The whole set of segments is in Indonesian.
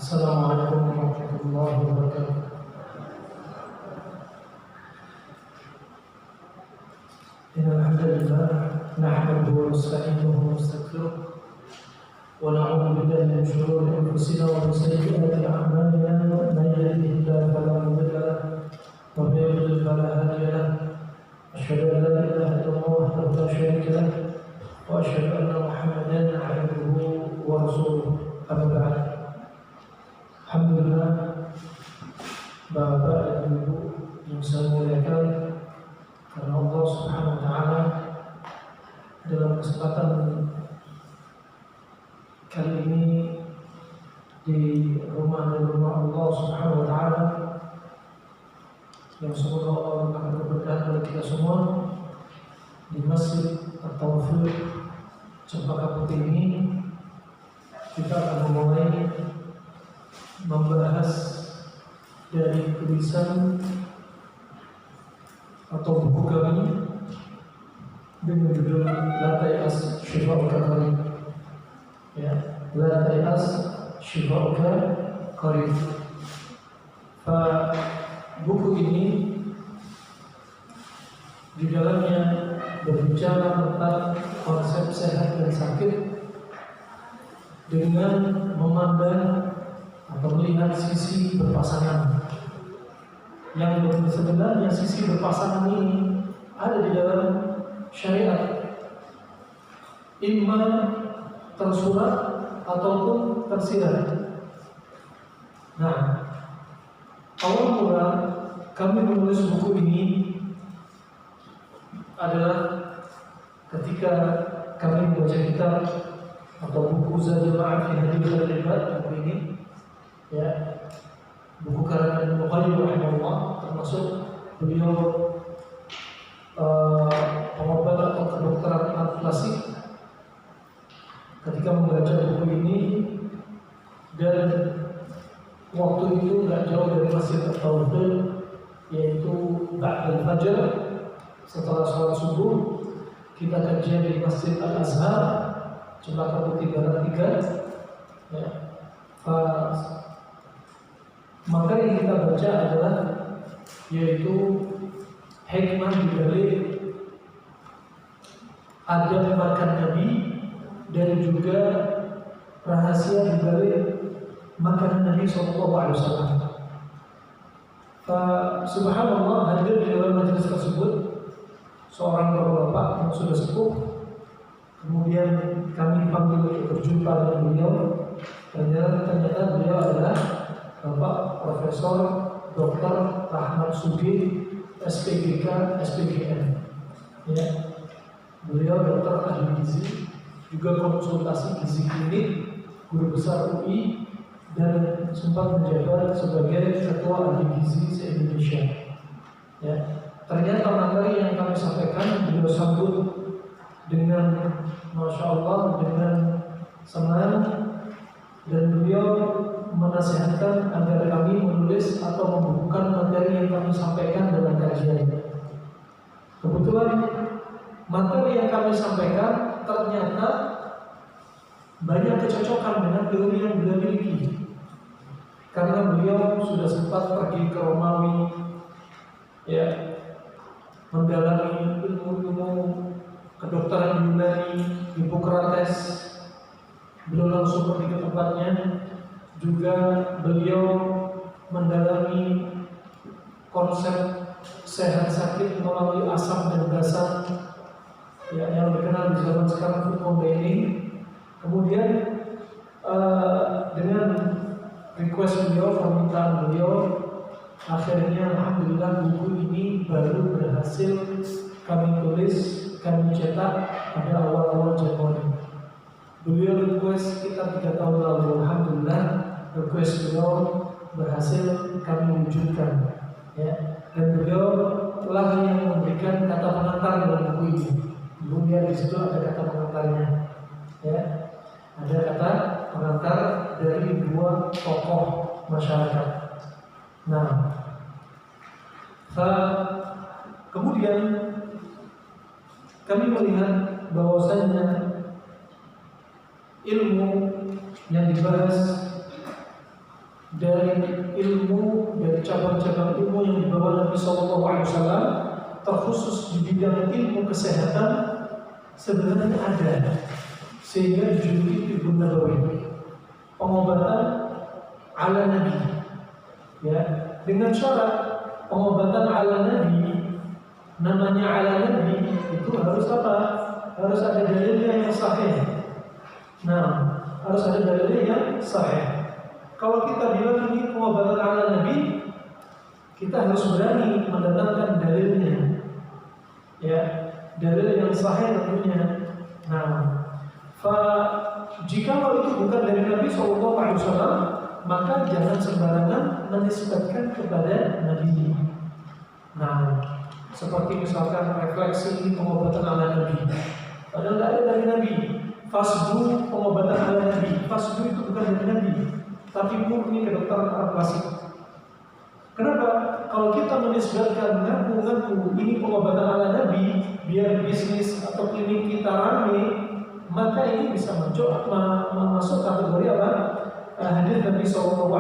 Assalamualaikum warahmatullahi wabarakatuh. Innal hamdalillah nahmaduhu wa nasta'inuhu wa nastaghfiruh wa na'udzu billahi min shururi anfusina wa min sayyi'ati a'malina man yahdihillahu fala mudilla lahu wa man yudlil fala hadiya lahu asyhadu an la ilaha illallah wahdahu la syarika lahu wa asyhadu anna Muhammadan 'abduhu wa rasuluh. Amma ba'd. Alhamdulillah, Bapak dan Ibu yang saya muliakan, karena Allah Subhanahu wa Ta'ala dalam kesempatan kali ini di rumah Allah Subhanahu wa Ta'ala yang semoga Allah akan berberkahan bagi kita semua di Masjid At-Taufiq Cempaka Putih ini, kita akan memulai membahas dari tulisan atau buku kami dengan judul La Tay'as Shifa'uka Qarib. Ya, La Tay'as Shifa'uka Qarib. Buku ini di dalamnya berbicara tentang konsep sehat dan sakit dengan memandang atau melihat sisi berpasangan. Yang sebenarnya sisi berpasangan ini ada di dalam syariat, imma tersurat ataupun tersirat. Nah, awal mula kami menulis buku ini adalah ketika kami membaca kitab atau buku Zadul Ma'ad fi Hadi Khairil Ibad, buku ini, ya, buku karangan Ibnu Qayyim rahimahullah, termasuk beliau pengobat atau kedokteran klasik. Ketika membaca buku ini, dan waktu itu nggak jauh dari Masjid At-Taufiq, yaitu ba'dal fajar, setelah sholat subuh, kita kajian di Masjid Al-Azhar Cempaka Putih Barat 3, ya. Maka yang kita baca adalah yaitu hikmah di balik adab makan Nabi dan juga rahasia di balik makanan Nabi SAW. Subhanallah, hadir di dalam majelis tersebut seorang bapak-bapak yang sudah sepuh. Kemudian kami dipanggil untuk berjumpa dengan beliau. Ternyata beliau adalah Bapak Profesor Dr. Rahmat Sugih, SPGK, SPGM. Ya. Beliau dokter ahli gizi, juga konsultasi gizi klinik, guru besar UI, dan sempat menjabat sebagai ketua ahli gizi se-Indonesia. Ya. Ternyata materi yang kami sampaikan beliau sambut dengan Masya Allah, dengan senang, dan beliau menasihatkan agar kami menulis atau membukukan materi yang kami sampaikan dalam kajian. Kebetulan materi yang kami sampaikan ternyata banyak kecocokan dengan teori yang beliau miliki, karena beliau sudah sempat pergi ke Romawi, ya, mendalami ilmu-ilmu kedokteran Yunani, Hippocrates. Beliau langsung pergi ke tempatnya. Juga beliau mendalami konsep sehat sakit melalui asam dan basa, ya, yang dikenal di zaman sekarang food combining. Kemudian dengan request beliau, permintaan beliau, akhirnya alhamdulillah buku ini baru berhasil kami tulis, kami cetak pada awal-awal Januari. Beliau request kita 3 tahun lalu, alhamdulillah request beliau berhasil kami wujudkan, ya. Dan beliau telah yang memberikan kata pengantar dalam buku ini. Kemudian di situ ada kata pengantarnya, ya. Ada kata pengantar dari 2 tokoh masyarakat. Nah, kemudian kami melihat bahwasanya ilmu yang dibahas dari ilmu, dari cabang-cabang ilmu yang dibawa Nabi SAW, terkhusus di bidang ilmu kesehatan sebenarnya ada, sehingga dijuluki Tibbun Nabawi, pengobatan ala Nabi. Ya, dengan syarat pengobatan ala Nabi, namanya ala Nabi itu harus apa? Harus ada dalilnya yang sahih. Nah, harus ada dalilnya yang sahih. Kalau kita bilang ini pengobatan ala Nabi, kita harus berani mendatangkan dalilnya. Ya, dalil yang sahih tentunya. Nah, jikalau itu bukan dari Nabi SAW, maka jangan sembarangan menisbatkan kepada Nabi. Nah, seperti misalkan refleksi ini pengobatan ala Nabi, padahal tidak ada dari Nabi. Fasdu pengobatan ala Nabi, fasdu itu bukan dari Nabi, tapi murni kedokteran Arab klasik. Kenapa? Kalau kita menisbatkan ngaku-ngaku ini pengobatan ala Nabi, biar bisnis atau klinik kita rame, maka ini bisa masuk kategori apa? Hadis Nabi SAW,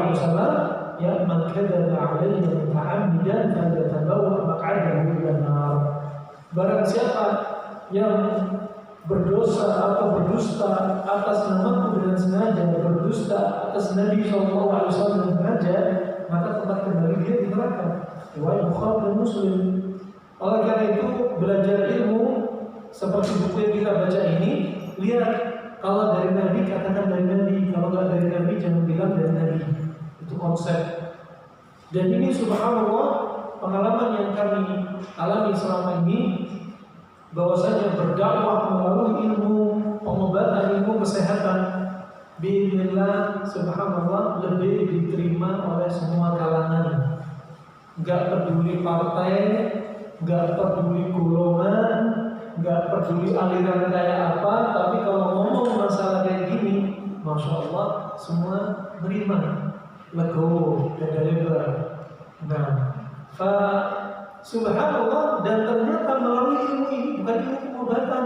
ya, man kadzaba 'alayya muta'ammidan falyatabawwa maq'adahu minan nar. Barang siapa yang berdosa atau berdusta atas namaku dengan sengaja, berdusta atas Nabi SAW dengan sengaja, maka tempat kembali dia di neraka. Riwayat Bukhari dan Muslim. Oleh karena itu, belajar ilmu seperti buku yang kita baca ini, lihat kalau dari Nabi katakan dari Nabi, kalau nggak dari Nabi jangan bilang dari Nabi. Itu konsep. Dan ini subhanallah pengalaman yang kami alami selama ini, bahwasanya berdakwah melalui ilmu pengobatan, ilmu kesehatan, bi'idznillah subhanallah lebih diterima oleh semua kalangan. Gak peduli partai, gak peduli golongan, gak peduli aliran kayak apa, tapi kalau ngomong masalah kayak gini, masya Allah semua menerima, legowo dan lebar. Nah, subhanallah, dan ternyata melalui ilmu ini bukan ilmu pengobatan,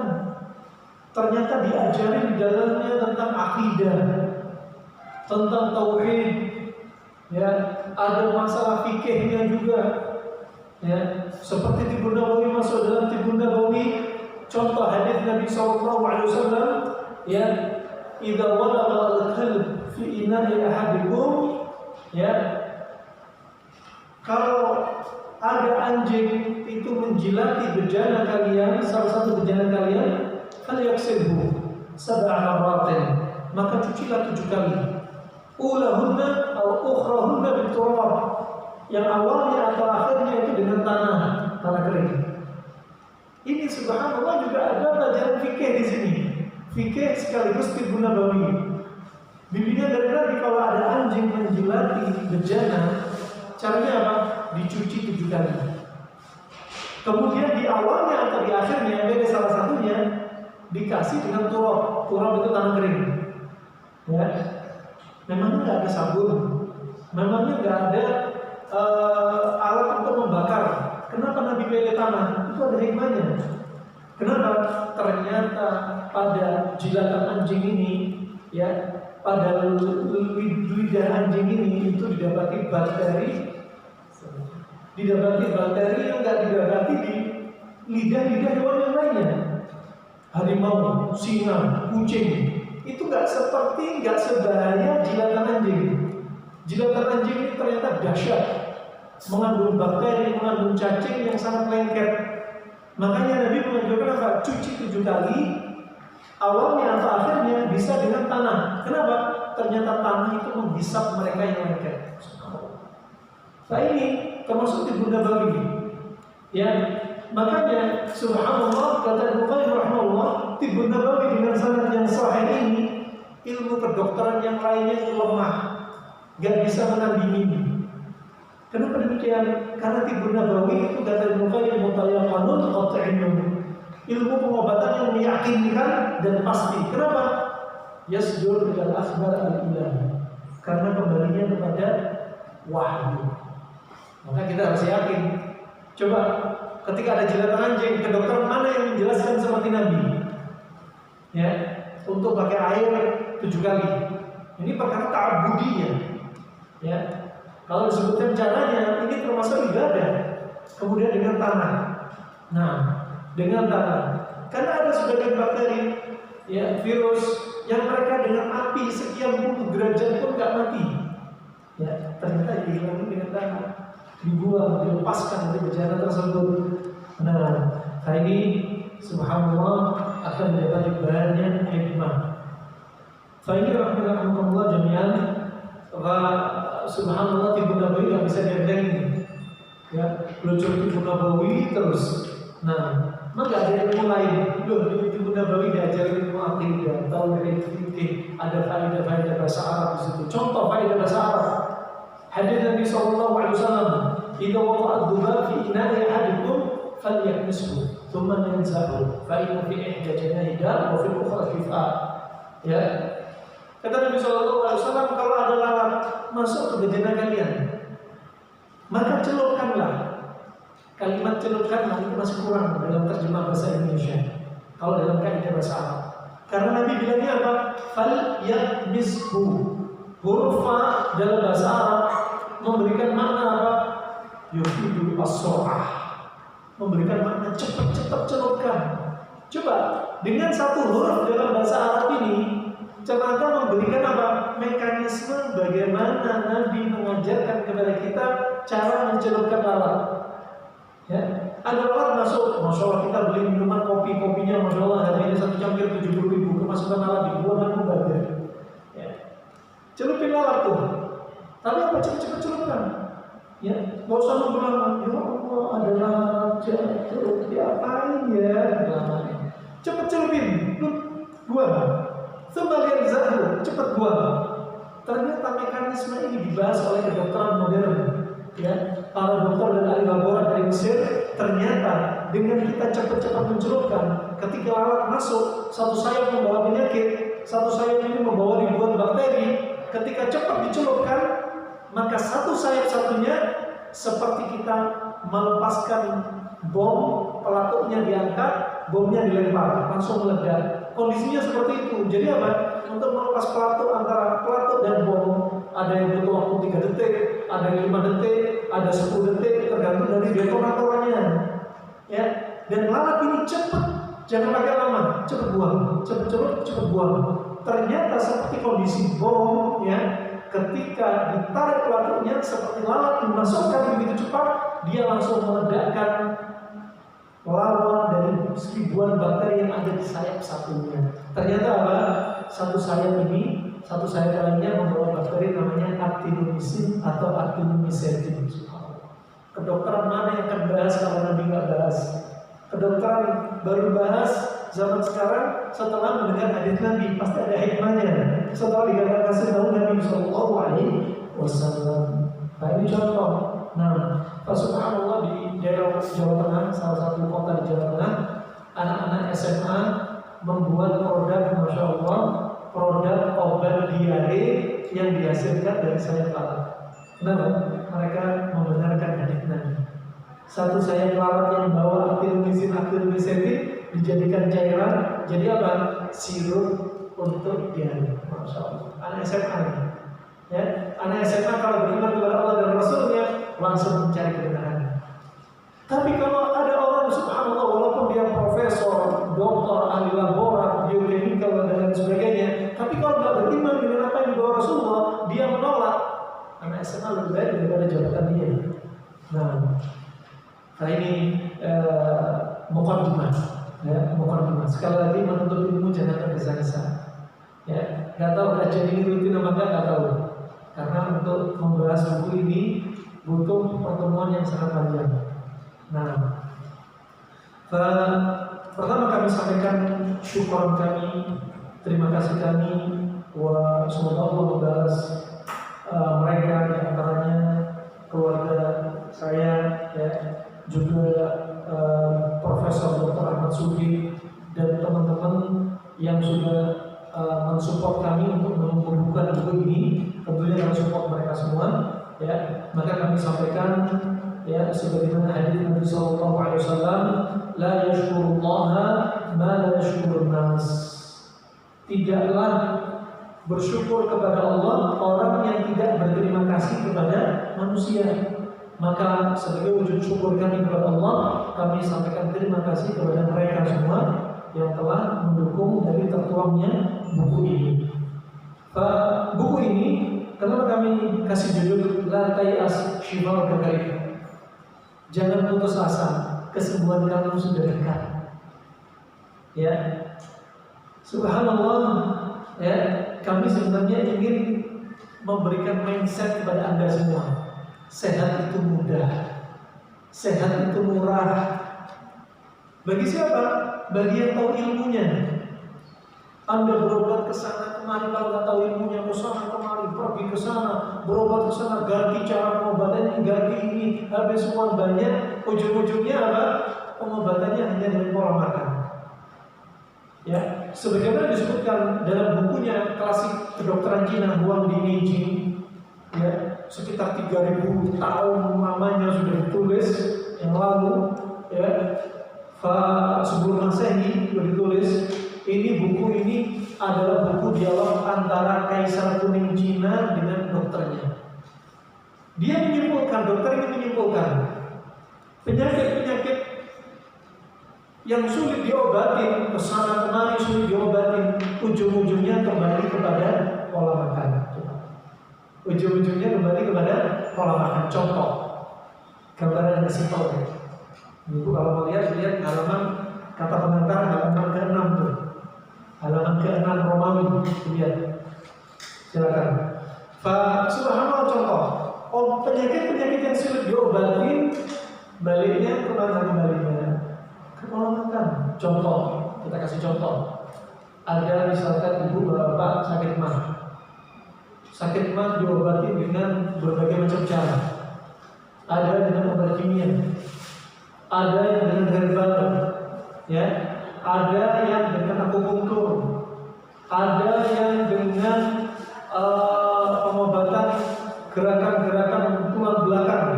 ternyata diajari di dalamnya tentang akidah, tentang tauhid, ya, ada masalah fikihnya juga, ya, seperti Tibbun Nabawi masuk dalam Tibbun Nabawi. Contoh hadis Nabi SAW, ya, idza walagha al-kalb fi ina'i ahadikum, ya, kalau ada anjing itu menjilati bejana kalian, salah satu bejana kalian, falyaghsilhu sab'a marratin, maka cucilah 7 kali. Ulahunna atau ukhrahunna biturab, yang awalnya atau akhirnya itu dengan tanah kering. Ini subhanallah juga ada pelajaran fikih di sini. Fikih sekaligus Tibbun Nabawi. Bimbingan dari Nabi kalau ada anjing menjilati bejana, caranya apa? Dicuci 7 kali. Kemudian di awalnya atau di akhirnya, beda salah satunya, dikasih dengan turab. Turab itu tanah kering. Ya, memangnya nggak ada sabun, memangnya nggak ada alat untuk membakar. Kenapa Nabi pilih tanah? Itu ada hikmahnya. Kenapa? Ternyata pada jilatan anjing ini, ya, pada lidah anjing ini itu didapati bakteri yang nggak didapati di lidah-lidah hewan yang lainnya. Harimau, singa, kucing, itu nggak sebahaya jilatan anjing. Jilatan anjing ini ternyata dahsyat, mengandung bakteri, mengandung cacing yang sangat lengket. Makanya Nabi mengajarkan apa? Cuci 7 kali, awalnya atau akhirnya bisa dengan tanah. Kenapa? Ternyata tanah itu menghisap mereka yang lengket. Nah ini termasuk Tibbun Nabawi. Ya, makanya subhanallah kata Bukhari rahimahullah, Tibbun Nabawi dengan sanad yang sahih ini, ilmu kedokteran yang lainnya itu lemah, gak bisa menandingi. Kenapa demikian? Karena Tibbun Nabawi itu kata Bukhari mutayaqanun qat'iyun, ilmu pengobatan yang meyakinkan dan pasti. Kenapa? Yasdur bil akhbar al-ilahi, karena kembalinya kepada wahyu. Maka kita harus yakin. Coba ketika ada jilatan anjing, kedokteran mana yang menjelaskan seperti Nabi? Ya, untuk pakai air 7 kali. Ini perkara ta'abudiyah. Ya, kalau disebutkan caranya ini termasuk ibadah. Kemudian dengan tanah. Nah, dengan tanah. Karena ada sebagian bakteri, ya, virus yang mereka dengan api sekian puluh derajat pun nggak mati. Ya, ternyata dihilangkan dengan tanah, dibuang, dilepaskan dari bejana tersebut. Nah, ini subhanallah akan mendapat banyak hikmah. Ini rahimahumullah jami'an. Subhanallah Tibu Nabawi nggak bisa diandalkan. Ya, belajar Tibu Nabawi terus. Nah, nggak ada ilmu lain. Loh, di Tibu Nabawi diajarin ilmu aqidah, tauhid, fikih, ada faedah-faedah bahasa Arab di situ. Contoh faedah bahasa Arab. Hadis Nabi sallallahu alaihi wasallam, "Idza waqa'a ad-dubab fi ina'i ahadikum falyaknishu, thumma yanzahu, fa inna fi ihda janahi dar wa fi al-ukhra shifaa." Ya. Kata Nabi sallallahu alaihi wasallam, kalau ada lalat masuk ke bejana kalian, maka celupkanlah. Kalimat celupkanlah itu masih kurang dalam terjemah bahasa Indonesia. Kalau dalam kaidah bahasa Arab, karena Nabi bilangnya apa? Fal yaknishu. Huruf fa dalam bahasa Arab memberikan makna apa? Yufidu as-sur'ah. Memberikan makna cepat-cepat celupkan. Coba dengan satu huruf dalam bahasa Arab ini ternyata memberikan apa? Mekanisme bagaimana Nabi mengajarkan kepada kita cara mencelupkan lalat. Ya, ada lalat masuk, masya Allah kita beli minuman kopinya, masya Allah harganya 1 cangkir 70.000, kemasukan lalat dibuang dan mubazir. Ya, celupin lalat tuh, tapi apa cepet-cepet celupkan. Ya, nggak usah nunggu-nunggu. Ya Allah, ada lalat celup, diapain ya? Cepet celupin, buang. Sebagian zahir, cepat buang. Ternyata mekanisme ini dibahas oleh kedokteran modern. Ya, para dokter dan ahli laboratorium dari Mesir, ternyata dengan kita cepat-cepat mencelupkan, ketika lalat masuk, satu sayap membawa penyakit, satu sayap ini membawa ribuan bakteri. Ketika cepat dicelupkan, maka satu sayap satunya seperti kita melepaskan bom, pelatuknya diangkat, bomnya dilempar, langsung meledak. Kondisinya seperti itu. Jadi apa? Untuk melepas pelatuk antara pelatuk dan bom, ada yang butuh waktu 3 detik, ada yang 5 detik, ada 10 detik, tergantung dari detonatornya. Ya, dan lalat ini cepat, jangan pakai lama, cepat buang, cepat buang. Ternyata seperti kondisi bom, ya, ketika ditarik pelatuknya seperti lalat dimasukkan begitu cepat, dia langsung meledakkan lawan dari ribuan bakteri yang ada di sayap satunya. Ternyata apa? Satu sayap lainnya membawa bakteri namanya actinomycin atau actinomycetin. Kedokteran mana yang akan bahas kalau Nabi nggak bahas? Kedokteran baru bahas zaman sekarang setelah mendengar hadis Nabi, pasti ada hikmahnya. Setelah dikatakan tahu Nabi Sallallahu Alaihi Wasallam. Nah, ini contoh. Nah, subhanallah di daerah Jawa Tengah, salah satu kota di Jawa Tengah, anak-anak SMA membuat produk, masya Allah, produk obat diare yang dihasilkan dari sayap lalat. Kenapa? Mereka membenarkan hadis Nabi. Satu sayap lalat yang bawa actinomycin dijadikan cairan, jadi apa? Sirup untuk diare. Masya Allah. Anak SMA, ya, anak SMA kalau beriman kepada Allah dan Rasulnya langsung mencari kebenaran. Tapi kalau ada orang subhanallah walaupun dia profesor, doktor, ahli laboratorium, biokimikal dan lain sebagainya, tapi kalau nggak beriman dengan apa yang dibawa Rasulullah, dia menolak. Anak SMA lebih baik daripada jabatan dia. Nah ini muqaddimah, ya, muqaddimah. Sekali lagi menuntut ilmu jangan tergesa-gesa. Ya, nggak tahu kajian ini rutin apa nggak tahu. Karena untuk membahas buku ini butuh pertemuan yang sangat panjang. Nah, pertama kami sampaikan syukur kami, terima kasih kami, semoga Allah membalas mereka di antaranya keluarga saya, ya, juga Profesor Dr. Ahmad Sugi dan teman-teman yang sudah mensupport kami untuk membukukan buku ini. Tentunya dengan support mereka semua, ya. Maka kami sampaikan, ya, sebagaimana hadis Nabi Sallallahu Alaihi Wasallam, la yashkurullaha ma la yashkurun nas. Tidaklah bersyukur kepada Allah orang yang tidak berterima kasih kepada manusia. Maka sebagai wujud syukur kami kepada Allah, kami sampaikan terima kasih kepada mereka semua yang telah mendukung dari tertuangnya buku ini. Buku ini kenapa kami kasih judul La Tay'as Shifa'ul Karim? Jangan putus asa, kesembuhan kamu sudah dekat. Ya, subhanallah. Ya, kami sebenarnya ingin memberikan mindset kepada Anda semua. Sehat itu mudah, sehat itu murah. Bagi siapa? Bagi yang tahu ilmunya. Anda berobat ke sana kemari, kalau nggak tahu ilmunya, ke sana kemari, pergi ke sana, berobat ke sana, ganti cara pengobatannya, ganti ini, habis uang banyak, ujung-ujungnya apa? Pengobatannya hanya dengan pola makan. Ya, sebagaimana disebutkan dalam bukunya klasik kedokteran Cina Huang Dinijing, ya, sekitar 3000 tahun lamanya sudah ditulis yang lalu, ya, sebelum Masehi sudah ditulis. Ini buku ini adalah buku dialog antara Kaisar Kuning Cina dengan dokternya. Dia menyimpulkan, dokter ini menyimpulkan penyakit-penyakit yang sulit diobatin, kesana kemari sulit diobatin, ujung-ujungnya kembali kepada pola makan. Ujung-ujungnya kembali kepada pola makan. Contoh, gambaran yang simpel. Ibu kalau mau lihat halaman kata pengantar halaman ke-6 tuh. Halaman ke-6 Romawi, lihat. Silakan. Subhanallah, contoh. Penyakit-penyakit yang sulit diobatin, baliknya kemana kembalinya? Ke pola makan. Contoh, kita kasih contoh. Ada misalkan ibu bapak sakit mah. Sakit mah diobati dengan berbagai macam cara. Ada dengan obat kimia, ada yang dengan herbal, ya, ada yang dengan akupunktur, ada yang dengan pengobatan gerakan-gerakan tulang belakang.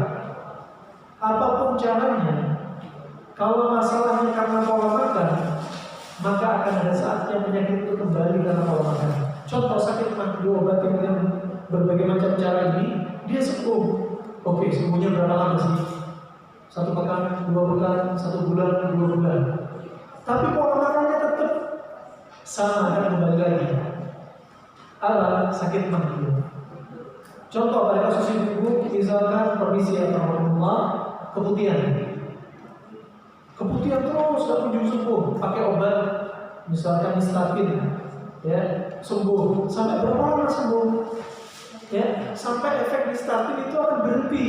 Apapun caranya, kalau masalahnya karena pola makan, maka akan ada saatnya penyakit itu kembali karena pola makan. Contoh sakit mah diobati dengan berbagai macam cara ini, dia sembuh. Oke, sembuhnya berapa lama sih? 1 pekan, 2 pekan, 1 bulan, 2 bulan. Tapi pola makannya tetap sama dan kembali lagi. Apa? Sakit mah. Contoh pada kasus ibu, misalkan permisi ya Allah, keputihan. Keputihan terus gak kunjung sembuh, pakai obat misalkan statin, ya, sembuh. Sampai berapa lama sembuh? Ya, sampai efek statin itu akan berhenti.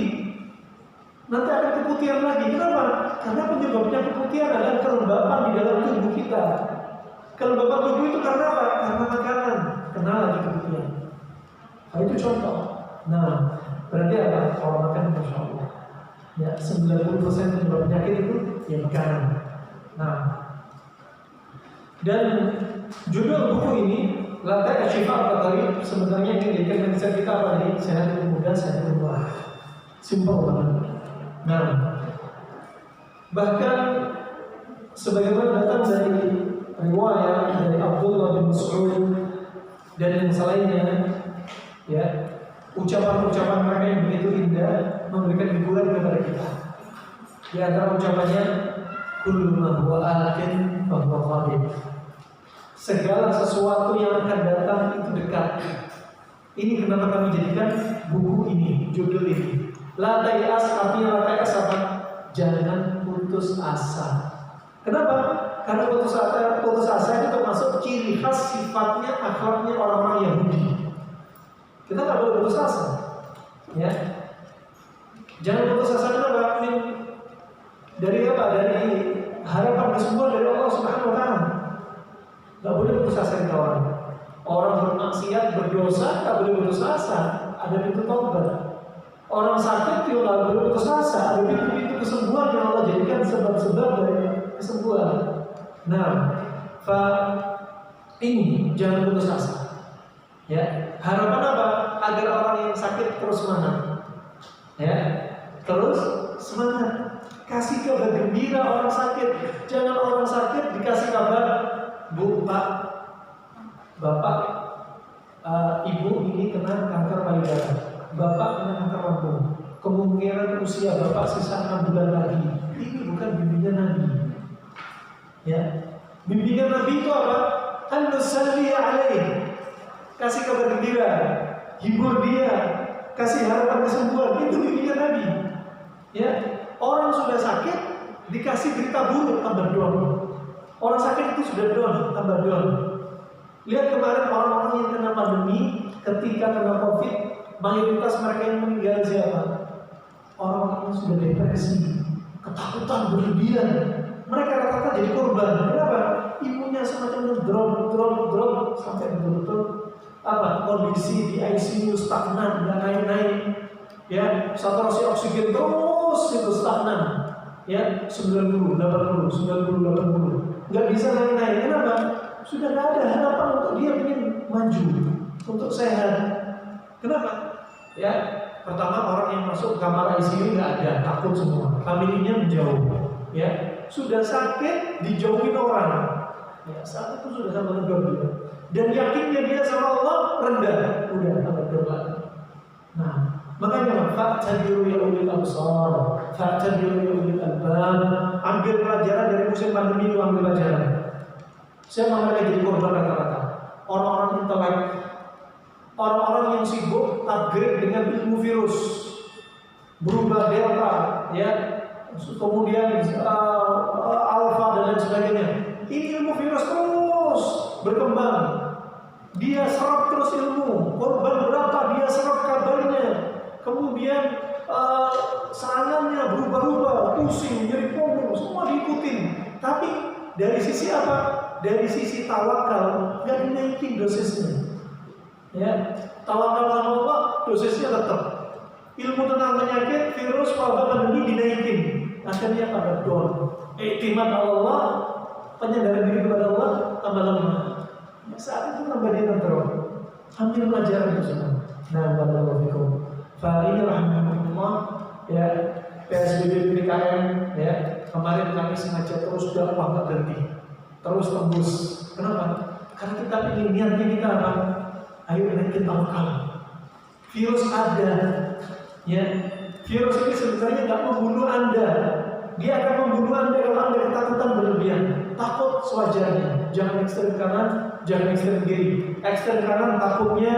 Nanti akan keputihan lagi. Kenapa? Karena penyebabnya keputihan adalah kelembapan di dalam tubuh kita. Kelembapan tubuh itu karena apa? Karena makanan. Kena lagi keputihan. Nah, itu contoh. Nah, berarti apa? Pola makan, Masya Allah. Ya, 90% penyebab penyakit itu ya makanan. Nah, dan judul buku ini La Tay'as Shifa'ul Karim sebenarnya ini definisi kita apa nih? Sehat itu mudah, sehat itu murah. Simpel banget. Nah, bahkan sebagaimana datang dari riwayat dari Abdullah bin Mas'ud dan yang selainnya, ya, ucapan-ucapan mereka yang begitu indah memberikan hiburan kepada kita. Di antara ucapannya, kullu ma huwa atin fa huwa qarib. Segala sesuatu yang akan datang itu dekat. Ini kenapa kami jadikan buku ini, judul ini. La Tay'as, artinya la Tay'as apa? Jangan putus asa. Kenapa? Karena putus asa itu termasuk ciri khas sifatnya, akhlaknya orang-orang Yahudi. Kita nggak boleh putus asa, ya. Jangan putus asa. Kenapa? Dari apa? Dari harapan kesembuhan dari Allah Subhanahu Wa Taala. Nggak boleh putus asa kawan. Orang bermaksiat, berdosa, nggak boleh putus asa. Ada pintu taubat. Orang sakit juga nggak boleh putus asa. Ada pintu-pintu kesembuhan yang Allah jadikan sebab-sebab dari kesembuhan. Nah, ini jangan putus asa. Ya, harapan apa? Agar orang yang sakit terus semangat. Ya, terus semangat. Kasih kabar gembira orang sakit. Jangan orang sakit dikasih kabar, Bu, Pak, Bapak, ibu ini kena kanker payudara, bapak kena kanker lambung. Kemungkinan usia bapak sisa 6 bulan lagi. Ini bukan bimbingan Nabi. Ya, bimbingan Nabi itu apa? An-nusalli alaih, kasih kabar gembira, hibur dia, kasih harapan kesembuhan. Itu bimbingan Nabi. Ya, orang sudah sakit dikasih berita buruk, tambah down. Orang sakit itu sudah down, tambah down. Lihat kemarin orang-orang yang kena pandemi, ketika kena COVID, mayoritas mereka yang meninggal siapa? Orang-orang yang sudah depresi, ketakutan berlebihan. Mereka rata-rata jadi korban. Kenapa? Imunnya semacam drop sampai betul-betul kondisi di ICU stagnan, nggak naik-naik. Ya, saturasi oksigen terus itu stagnan. Ya, 90, 80, 90, 80. Nggak bisa naik-naik. Kenapa? Sudah nggak ada harapan untuk dia ingin maju, untuk sehat. Kenapa? Ya, pertama orang yang masuk kamar ICU nggak ada, takut semua, familinya menjauh. Ya, sudah sakit dijauhin orang. Ya, saat itu sudah sama ngedor dia. Dan yakinnya dia sama Allah rendah, udah tambah berat. Nah, makanya fa'tabiru ya ulil absar, fa'tabiru ya ulil albab. Ambil pelajaran dari musim pandemi itu, ambil pelajaran. Saya mengalami jadi korban rata-rata orang-orang intelek, orang-orang yang sibuk upgrade dengan ilmu virus, berubah delta, ya, kemudian alpha dan lain sebagainya. Ini ilmu virus terus berkembang, dia serap terus ilmu, korban berapa dia serap kabarnya, kemudian serangannya berubah-ubah, pusing, nyeri punggung, semua diikutin. Tapi dari sisi apa? Dari sisi tawakal, nggak dinaikin dosisnya. Ya, tawakal sama Allah, dosisnya tetap. Ilmu tentang penyakit, virus, wabah, pandemi dinaikin. Akhirnya pada down. Iktimat Allah, penyandaran diri kepada Allah, tambah lemah. Ya, saat itu tambah dia terus. Ambil pelajaran itu semua. Nah, barakallahu fikum. Fa ini rahmatullah, ya, PSBB PKM, ya, kemarin kami sengaja terus dakwah nggak berhenti. Terus tembus. Kenapa? Karena kita ingin niatnya kita apa? Ayo naikin tawakal. Virus ada, ya. Virus ini sebenarnya nggak membunuh Anda. Dia akan membunuh Anda kalau Anda ketakutan berlebihan. Takut sewajarnya. Jangan ekstrem kanan, jangan ekstrem kiri. Ekstrem kanan takutnya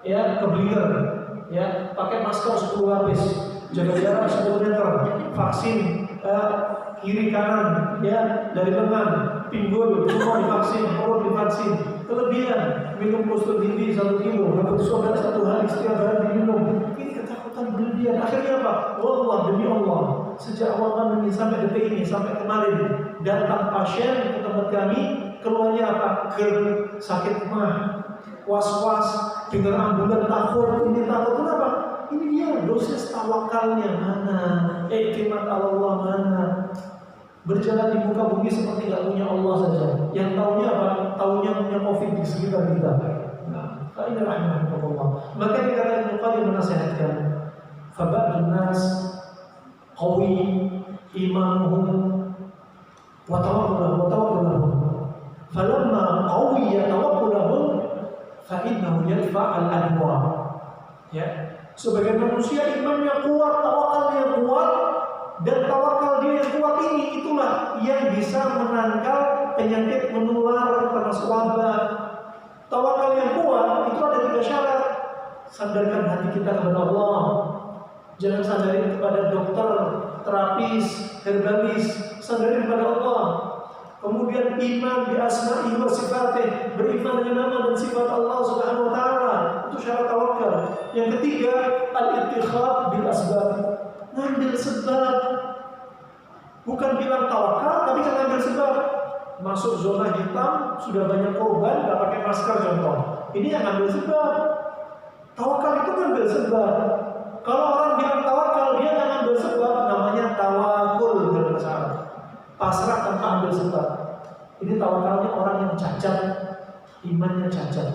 ya keblinger, ya, pakai masker 10 lapis, jaga jarak 10 meter, vaksin kiri kanan, ya, dari lengan, pinggul, semua divaksin, perut divaksin. Kelebihan minum kustur tinggi 1 kilo, dapat soda 1 hari setiap hari diminum. Ini ketakutan berlebihan. Akhirnya apa? Wallah, demi Allah, sejak awal pandemi sampai detik ini, sampai kemarin datang pasien ke tempat kami, keluarnya apa? Sakit mah, was-was, dengar ambulan takut, ini takut. Kenapa? Ini dia dosis tawakalnya mana, iktimat Allah mana. Berjalan di muka bumi seperti nggak punya Allah saja. Yang taunya apa? Taunya punya COVID di sekitar kita. Nah, ini rahmatullah. Maka dikatakan Ibnu Qayyim menasihatkan, fabadun nas qawi imanuhum wa tawakkuluhum. Falamma qawiya tawakkuluhum fa innahu yadfa' al-adwa. Ya, sebagai manusia imannya kuat, tawakalnya kuat, dan tawakal dia yang kuat ini, itulah yang bisa menangkal penyakit menular termasuk wabah. Tawakal yang kuat itu ada 3 syarat. Sandarkan hati kita kepada Allah. Jangan sandarin kepada dokter, terapis, herbalis. Sandarin kepada Allah. Kemudian iman bi asma'ihi wa sifatih, beriman dengan nama dan sifat Allah Subhanahu wa taala. Itu syarat tawakal. Yang ketiga, al-ittikhad bil asbab. Ngambil sebab. Bukan bilang tawakal, tapi kan ngambil sebab. Masuk zona hitam, sudah banyak korban, nggak pakai masker contoh. Ini yang ngambil sebab. Tawakal itu ngambil sebab. Kalau orang bilang tawakal, dia nggak ngambil sebab, namanya tawakul dalam bahasa Arab. Pasrah tanpa ambil sebab. Ini tawakalnya orang yang cacat, imannya cacat.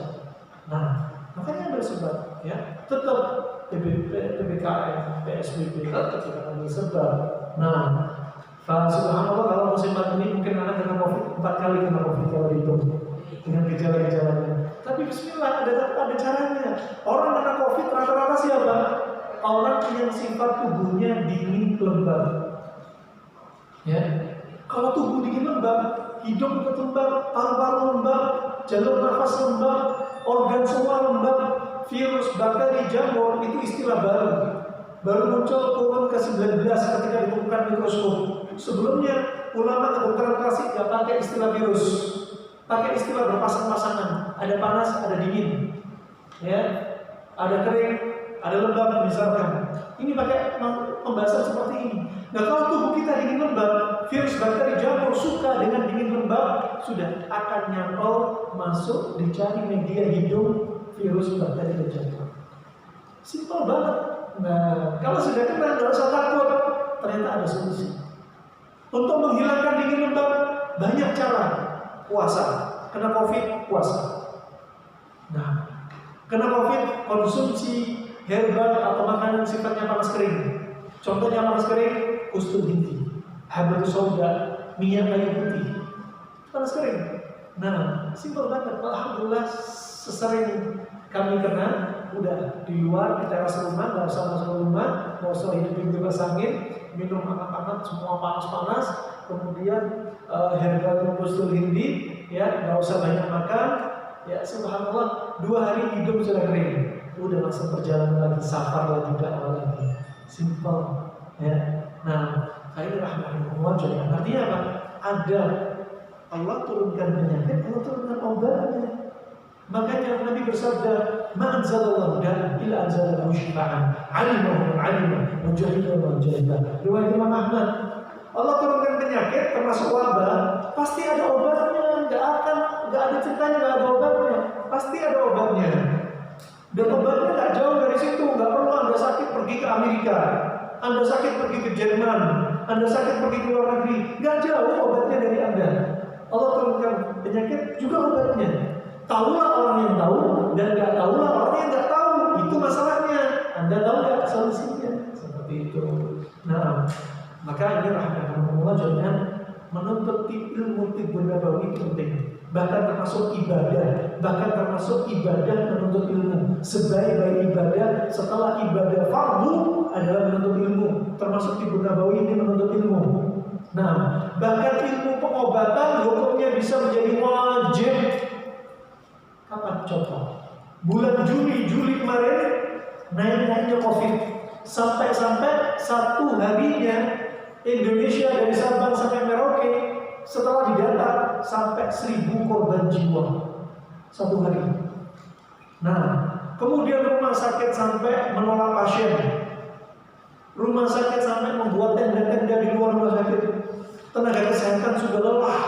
Nah, makanya ambil sebab, ya. Tetap PPKM, PSBB, tetap kita ambil sebab. Nah, subhanallah, kalau musim pandemi mungkin anak kena COVID 4 kali kena COVID kalau itu dengan gejala-gejalanya. Tapi bismillah, ada caranya. Orang kena COVID rata-rata siapa? Orang yang sifat tubuhnya dingin lembab. Ya, kalau tubuh dingin lembab, hidung ikut lembab, paru-paru lembab, jalur nafas lembab, organ semua lembab, virus, bakteri, jamur, itu istilah baru muncul turun ke 19 ketika ditemukan mikroskop. Sebelumnya ulama kedokteran klasik gak pakai istilah virus, pakai istilah berpasang-pasangan. Ada panas, ada dingin, ya, ada kering, ada lembab misalkan. Ini pakai pembahasan seperti ini. Nah, kalau tubuh kita dingin lembab, virus, bakteri, jamur suka dengan dingin lembab, sudah akan nyantol masuk, dicari media hidung virus, bakteri, dan jamur. Simpel banget. Nah, kalau sudah kena, nggak usah takut. Ternyata ada solusi. Untuk menghilangkan dingin lembab banyak cara. Puasa. Kena COVID, puasa. Nah, kena COVID, konsumsi herbal atau makanan sifatnya panas kering. Contohnya panas kering, ustul hindi, habatus sauda, minyak kayu putih, panas kering. Nah, simpel banget. Alhamdulillah, sesering kami kena, udah di luar di teras rumah, nggak usah masuk rumah, nggak usah hidupin bebas angin, minum hangat-hangat, semua panas-panas. Kemudian herbal ustul hindi, ya, nggak usah banyak makan. Ya, subhanallah, 2 hari hidup sudah kering. Udah langsung perjalanan lagi, safar lagi, dakwah lagi. Simple, ya. Nah, ini rahmatullah jalla. Artinya apa? Ada Allah turunkan penyakit, Allah turunkan obatnya. Makanya Nabi bersabda, "Ma anzalallahu da'an illa anzalallahu shifaan, 'alimahu 'alima, wa jahilahu wa jahilah." Riwayat Imam Ahmad. Allah turunkan penyakit termasuk wabah, pasti ada obatnya. Enggak ada ceritanya enggak ada obatnya. Pasti ada obatnya. Dan obatnya nggak jauh dari situ. Nggak perlu Anda sakit pergi ke Amerika, Anda sakit pergi ke Jerman, Anda sakit pergi ke luar negeri. Nggak jauh obatnya dari Anda. Allah turunkan penyakit juga obatnya. Tahulah orang yang tahu dan nggak tahulah orang yang nggak tahu. Itu masalahnya. Anda tahu nggak solusinya? Seperti itu. Nah, maka ini rahmatullah, jangan menuntut ilmu tibbun nabawi penting. Bahkan termasuk ibadah menuntut ilmu. Sebaik-baik ibadah setelah ibadah fardu adalah menuntut ilmu. Termasuk tibbun nabawi ini menuntut ilmu. Nah, bahkan ilmu pengobatan hukumnya bisa menjadi wajib. Kapan contoh? Bulan Juli kemarin naik-naiknya COVID. Sampai-sampai satu harinya Indonesia dari Sabang sampai Merauke setelah didata sampai 1000 korban jiwa satu hari. Nah, kemudian rumah sakit sampai menolak pasien. Rumah sakit sampai membuat tenda-tenda di luar rumah sakit. Tenaga kesehatan sudah lelah.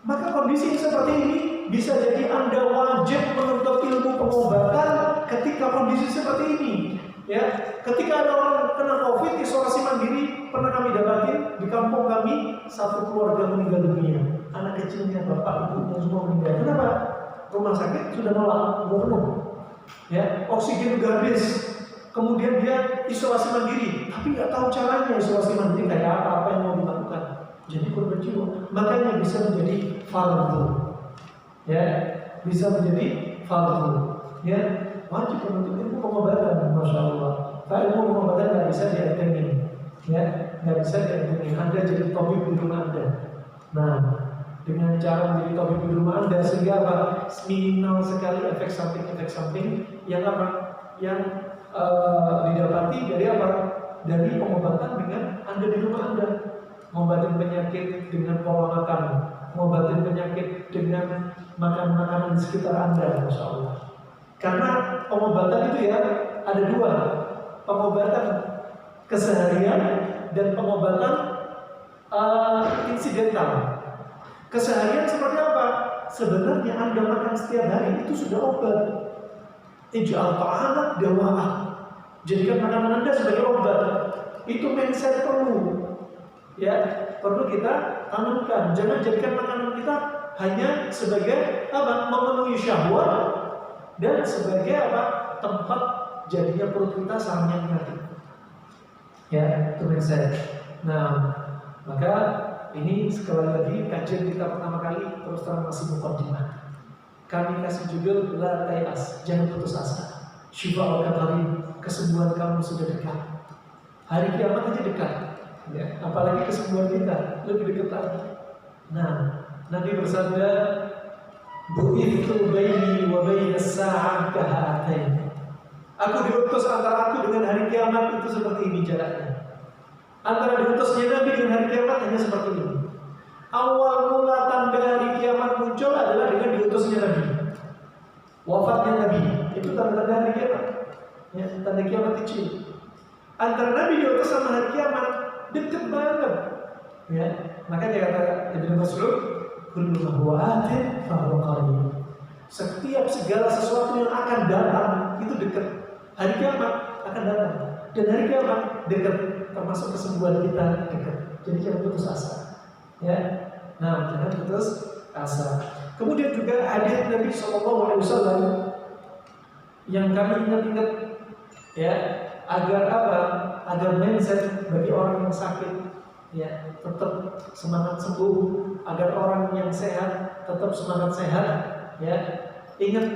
Maka kondisi seperti ini bisa jadi Anda wajib menuntut ilmu pengobatan ketika kondisi seperti ini. Ya, ketika ada orang kena COVID isolasi mandiri, pernah kami dapatin di kampung kami, satu keluarga meninggal dunia. Anak kecilnya, bapak, ibunya semua meninggal. Kenapa? Rumah sakit sudah nolak, belum penuh. Ya, oksigen juga habis. Kemudian dia isolasi mandiri, tapi nggak tahu caranya isolasi mandiri kayak apa yang mau dilakukan. Jadi korban jiwa. Makanya bisa menjadi fardu. Ya, bisa menjadi fardu. Ya, wajib menuntut ilmu pengobatan, masya Allah. Kalau ilmu pengobatan nggak bisa dientengin, ya, nggak bisa dientengin. Anda jadi tabib di rumah Anda. Nah, dengan cara menjadi tabib di rumah Anda sehingga apa? Minimal sekali efek samping yang apa? Yang didapati dari apa? Dari pengobatan dengan Anda di rumah Anda. Ngobatin penyakit dengan pola makan, ngobatin penyakit dengan makan-makanan di sekitar Anda, masya Allah. Karena pengobatan itu ya ada 2, pengobatan keseharian dan pengobatan insidental. Keseharian seperti apa? Sebenarnya Anda makan setiap hari itu sudah obat. Ij'al ta'amak dawa'ah. Jadikan makanan Anda sebagai obat. Itu mindset perlu. Ya, perlu kita tanamkan. Jangan jadikan makanan kita hanya sebagai apa? Memenuhi syahwat dan sebagai apa? Tempat jadinya perut kita sarangnya mati. Ya, itu mindset. Nah, maka ini sekali lagi kajian kita pertama kali terus terang masih mukaddimah. kami kasih judul La Tayas, jangan putus asa. Syifa'uka qarib, kesembuhan kamu sudah dekat. Hari kiamat aja dekat, ya. Apalagi kesembuhan kita lebih dekat lagi. Nah, Nabi bersabda, "Bu'ithu baini wa baina as-sa'ah kaha'atain." Aku diutus antara aku dengan hari kiamat itu seperti ini jaraknya. Antara diutusnya Nabi dengan hari kiamat hanya seperti ini. Awal mula tanda hari kiamat muncul adalah dengan diutusnya Nabi. Wafatnya Nabi itu tanda-tanda hari kiamat. Ya, tanda kiamat kecil. Antara Nabi diutus sama hari kiamat dekat banget. Ya, makanya kata Ibnu Mas'ud, "Kullu ma huwa atin fa huwa qarib." Setiap segala sesuatu yang akan datang itu dekat. Hari kiamat akan datang dan hari kiamat dekat, termasuk kesembuhan kita dekat. Jadi jangan putus asa. Ya, nah jangan putus asa. Kemudian juga hadis Nabi SAW yang kami ingat-ingat, ya, agar apa? Agar mindset bagi orang yang sakit, ya, tetap semangat sembuh. Agar orang yang sehat tetap semangat sehat, ya. Ingat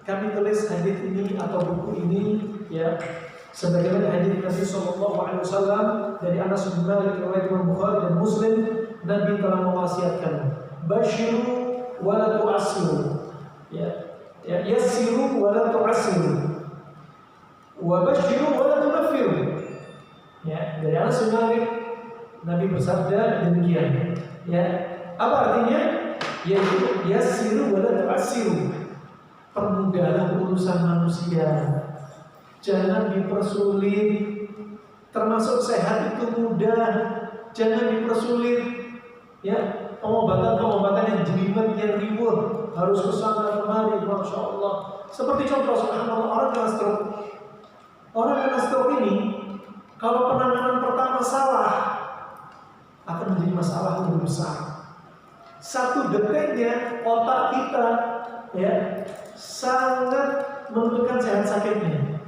kami tulis hadis ini atau buku ini, ya, sebagaimana hadis Nabi SAW dari Anas bin Malik riwayat Imam Bukhari dan Muslim. Nabi telah mewasiatkan, "Basyiru wa la tu'assiru." Ya, ya, yassiru wa la tu'assiru. Wa basyiru wa la tunaffiru. Ya, dari Anas bin Malik Nabi bersabda demikian. Ya, apa artinya? Yaitu yassiru wa la tu'assiru. Permudahlah urusan manusia, jangan dipersulit. Termasuk sehat itu mudah, jangan dipersulit. Ya, pengobatan yang jelimet, yang ribut, harus kesana kemari, masya Allah. Seperti contoh, subhanallah, orang kena stroke. Orang kena stroke ini, kalau penanganan pertama salah, akan menjadi masalah yang lebih besar. Satu detiknya otak kita, ya, sangat menentukan sehat sakitnya.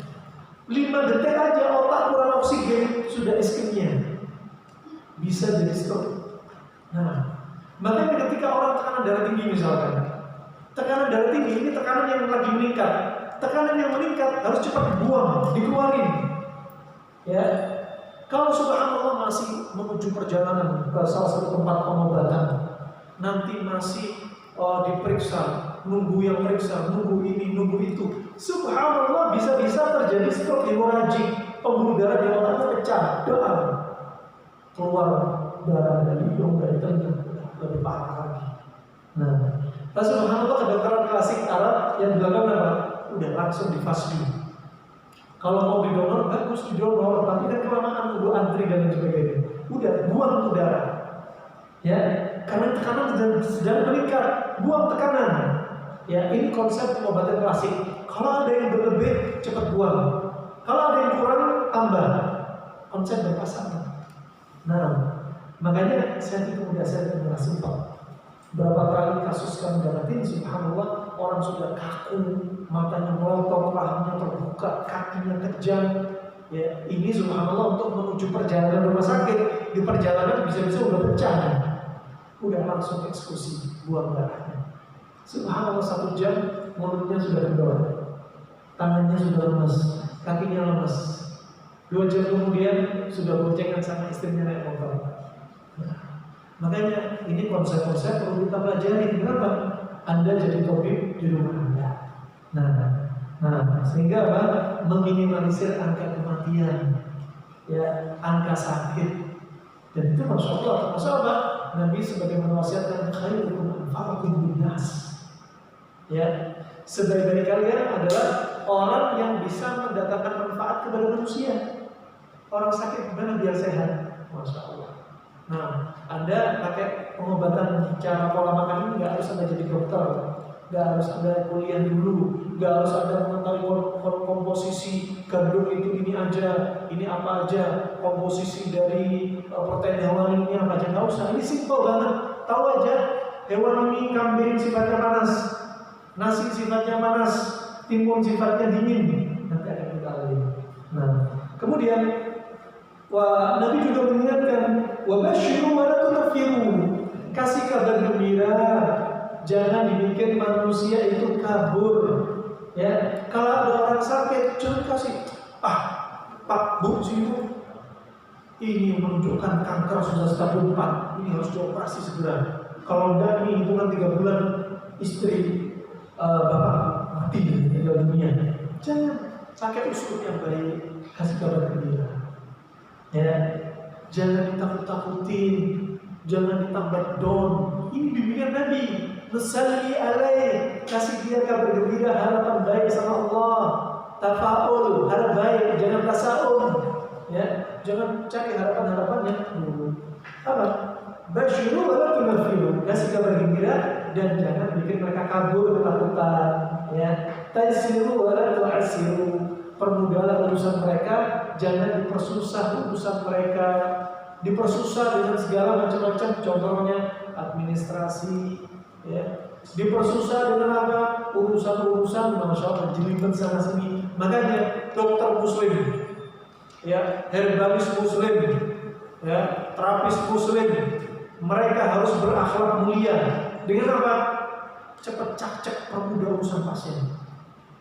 5 detik aja otak kurang oksigen sudah iskemia, bisa jadi stroke. Nah, makanya ketika orang tekanan darah tinggi misalkan, tekanan darah tinggi ini tekanan yang lagi meningkat. Tekanan yang meningkat harus cepat dibuang, dikeluarin. Ya, kalau subhanallah masih menuju perjalanan ke salah satu tempat pengobatan, nanti masih diperiksa, nunggu yang periksa, nunggu ini, nunggu itu. Subhanallah, bisa-bisa terjadi stroke hemoragik, pembuluh darah di otaknya pecah, doa keluar darah dari hidung, dari telinga, lebih parah lagi. Nah, subhanallah, kedokteran klasik Arab yang dilakukan apa? Udah langsung difasdu. Kalau mau didonor, bagus didonor, tapi kan kelamaan nunggu antri dan sebagainya. Udah buang tuh darah. Ya, karena tekanan sedang meningkat, buang tekanan. Ya, ini konsep pengobatan klasik. Kalau ada yang berlebih, cepat buang. Kalau ada yang kurang, tambah. Konsep berpasangan. Nah, makanya saya itu mudah saya merasa simpel. Berapa kali kasus kami dapatin, subhanallah, orang sudah kaku, matanya melotot, rahangnya terbuka, kakinya kejang. Ya, ini subhanallah untuk menuju perjalanan rumah sakit. Di perjalanan bisa-bisa udah pecah. Udah langsung eksekusi, buang darahnya. Subhanallah, 1 jam mulutnya sudah kendor, tangannya sudah lemas, kakinya lemas. 2 jam kemudian sudah boncengan sama istrinya naik motor. Nah, makanya ini konsep-konsep perlu kita pelajari. Kenapa? Anda jadi tabib di rumah Anda. Nah, sehingga apa? Meminimalisir angka kematian, ya, angka sakit. Dan itu masya Allah, termasuk apa? Nabi sebagai mewasiatkan khairukum anfa'ukum linnas. Ya, sebaik-baik kalian adalah orang yang bisa mendatangkan manfaat kepada manusia. Orang sakit gimana biar sehat? Masya Allah. Nah, Anda pakai pengobatan cara pola makan ini nggak harus Anda jadi dokter, nggak harus Anda kuliah dulu, nggak harus Anda mengetahui komposisi gandum itu ini aja, ini apa aja, komposisi dari protein hewan ini apa aja, nggak usah. Ini simpel banget. Tahu aja hewan ini kambing sifatnya panas, nasi sifatnya panas, timun sifatnya dingin. Nanti akan kita lihat. Nah, kemudian Nabi juga mengingatkan, wa basyiru wa la tunaffiru. Kasih kabar gembira, jangan dibikin manusia itu kabur. Ya, kalau ada orang sakit, jangan kasih Pak, Bu, sini ini menunjukkan kanker sudah stadium 4, ini harus dioperasi segera. Kalau enggak, ini hitungan 3 bulan istri bapak mati meninggal dunia. Jangan, pakai usul yang baik, kasih kabar gembira. Ya, jangan ditakut-takutin, jangan ditambah down. Ini bimbingan Nabi. Nusalli alaih, kasih dia kabar gembira, harapan baik sama Allah. Tafaul, harap baik, jangan tasaum. Ya, jangan cari harapan-harapan yang dulu. Apa? Basyiru wa la tunaffiru, kasih kabar gembira dan jangan bikin mereka kabur ketakutan. Ya, taisiru wa la tu'assiru, permudahlah urusan mereka, jangan dipersusah urusan mereka. Dipersusah dengan segala macam-macam, contohnya administrasi, ya. Dipersusah dengan apa? Urusan-urusan, masya Allah, jelimet sana sini. Makanya dokter muslim, ya, herbalis muslim, ya, terapis muslim, mereka harus berakhlak mulia. Dengan apa? Cepat cak permudah urusan pasien,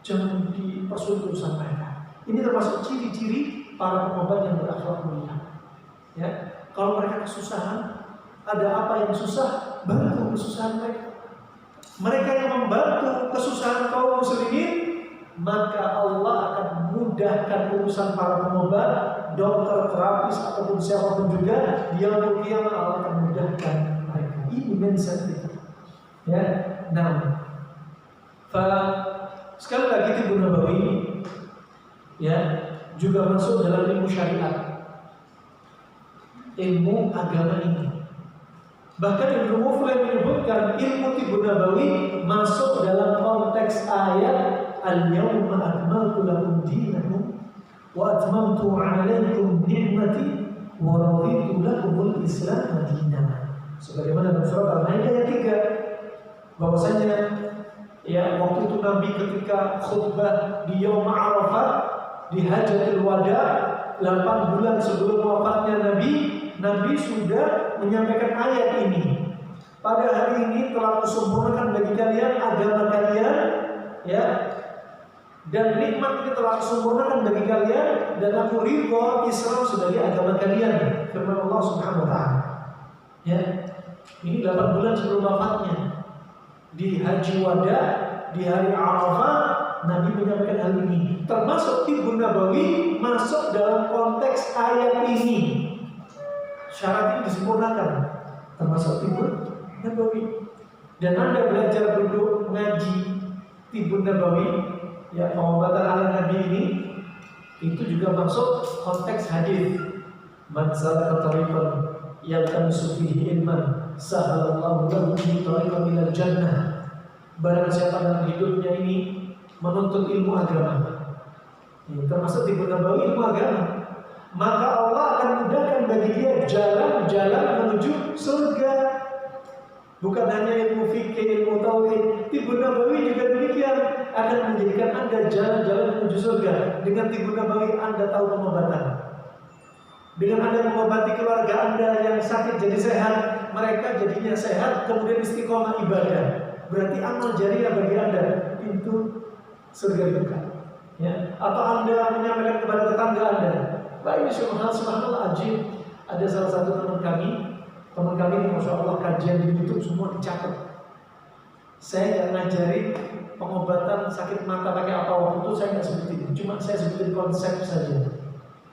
jangan dipersulit urusan mereka. Ini termasuk ciri-ciri para pengobat yang berakhlak mulia. Ya, kalau mereka kesusahan, ada apa yang susah, bantu kesusahan mereka. Mereka yang membantu kesusahan kaum muslimin, maka Allah akan mudahkan urusan para pengobat, dokter, terapis ataupun siapapun juga. Dia Allah akan mudahkan mereka. Ini mindset kita. Ya, nah, sekali lagi Ibnu Nabawi, ya, juga masuk dalam ilmu syariat, ilmu agama ini. Bahkan Ibnu Muflih menyebutkan ilmu Ibnu Nabawi masuk dalam konteks ayat al-yawma akmaltu lakum dinakum wa atmamtu 'alaikum ni'mati wa raditu lakumul Islam dinan. Sebagaimana dalam surah Al-Maidah ayat 3, bahwasanya ya waktu itu Nabi ketika khutbah di Yaum Arafah di Hajjatul Wada 8 bulan sebelum wafatnya Nabi sudah menyampaikan ayat ini. Pada hari ini telah kusempurnakan bagi kalian agama kalian, ya, dan nikmat ini telah kusempurnakan bagi kalian, dan aku ridho Islam sebagai agama kalian. Firman Allah Subhanahu Wa Taala. Ya, ini 8 bulan sebelum wafatnya di Haji Wada di hari Arafah, Nabi menyampaikan hal ini. Termasuk Ibnu Nabawi masuk dalam konteks ayat ini. Syarat ini disempurnakan, termasuk Ibnu Nabawi. Dan Anda belajar duduk ngaji Ibnu Nabawi, ya, pengobatan ala Nabi ini, itu juga masuk konteks hadis. Man salaka tariqan yaltamisu fihi ilman sahalallahu lahu bihi tariqan ilal jannah. Barang siapa dalam hidupnya ini menuntut ilmu agama, ini termasuk Ibnu Nabawi, ilmu agama, maka Allah akan mudahkan bagi dia jalan-jalan menuju surga. Bukan hanya ilmu fikih, ilmu tauhid, Ibnu Nabawi juga demikian, akan menjadikan Anda jalan-jalan menuju surga. Dengan Ibnu Nabawi Anda tahu pengobatan. Dengan Anda mengobati keluarga Anda yang sakit jadi sehat, mereka jadinya sehat, kemudian istiqomah ibadah. Berarti amal jariah bagi Anda, pintu surga buka. Ya, atau Anda menyampaikan kepada tetangga Anda. Baik, subhanallah, ajib. Ada salah satu teman kami Masya Allah, kajian di YouTube semua dicatat. Saya nggak ngajarin pengobatan sakit mata pakai apa waktu itu, saya nggak sebutin. Cuma saya sebutin konsep saja.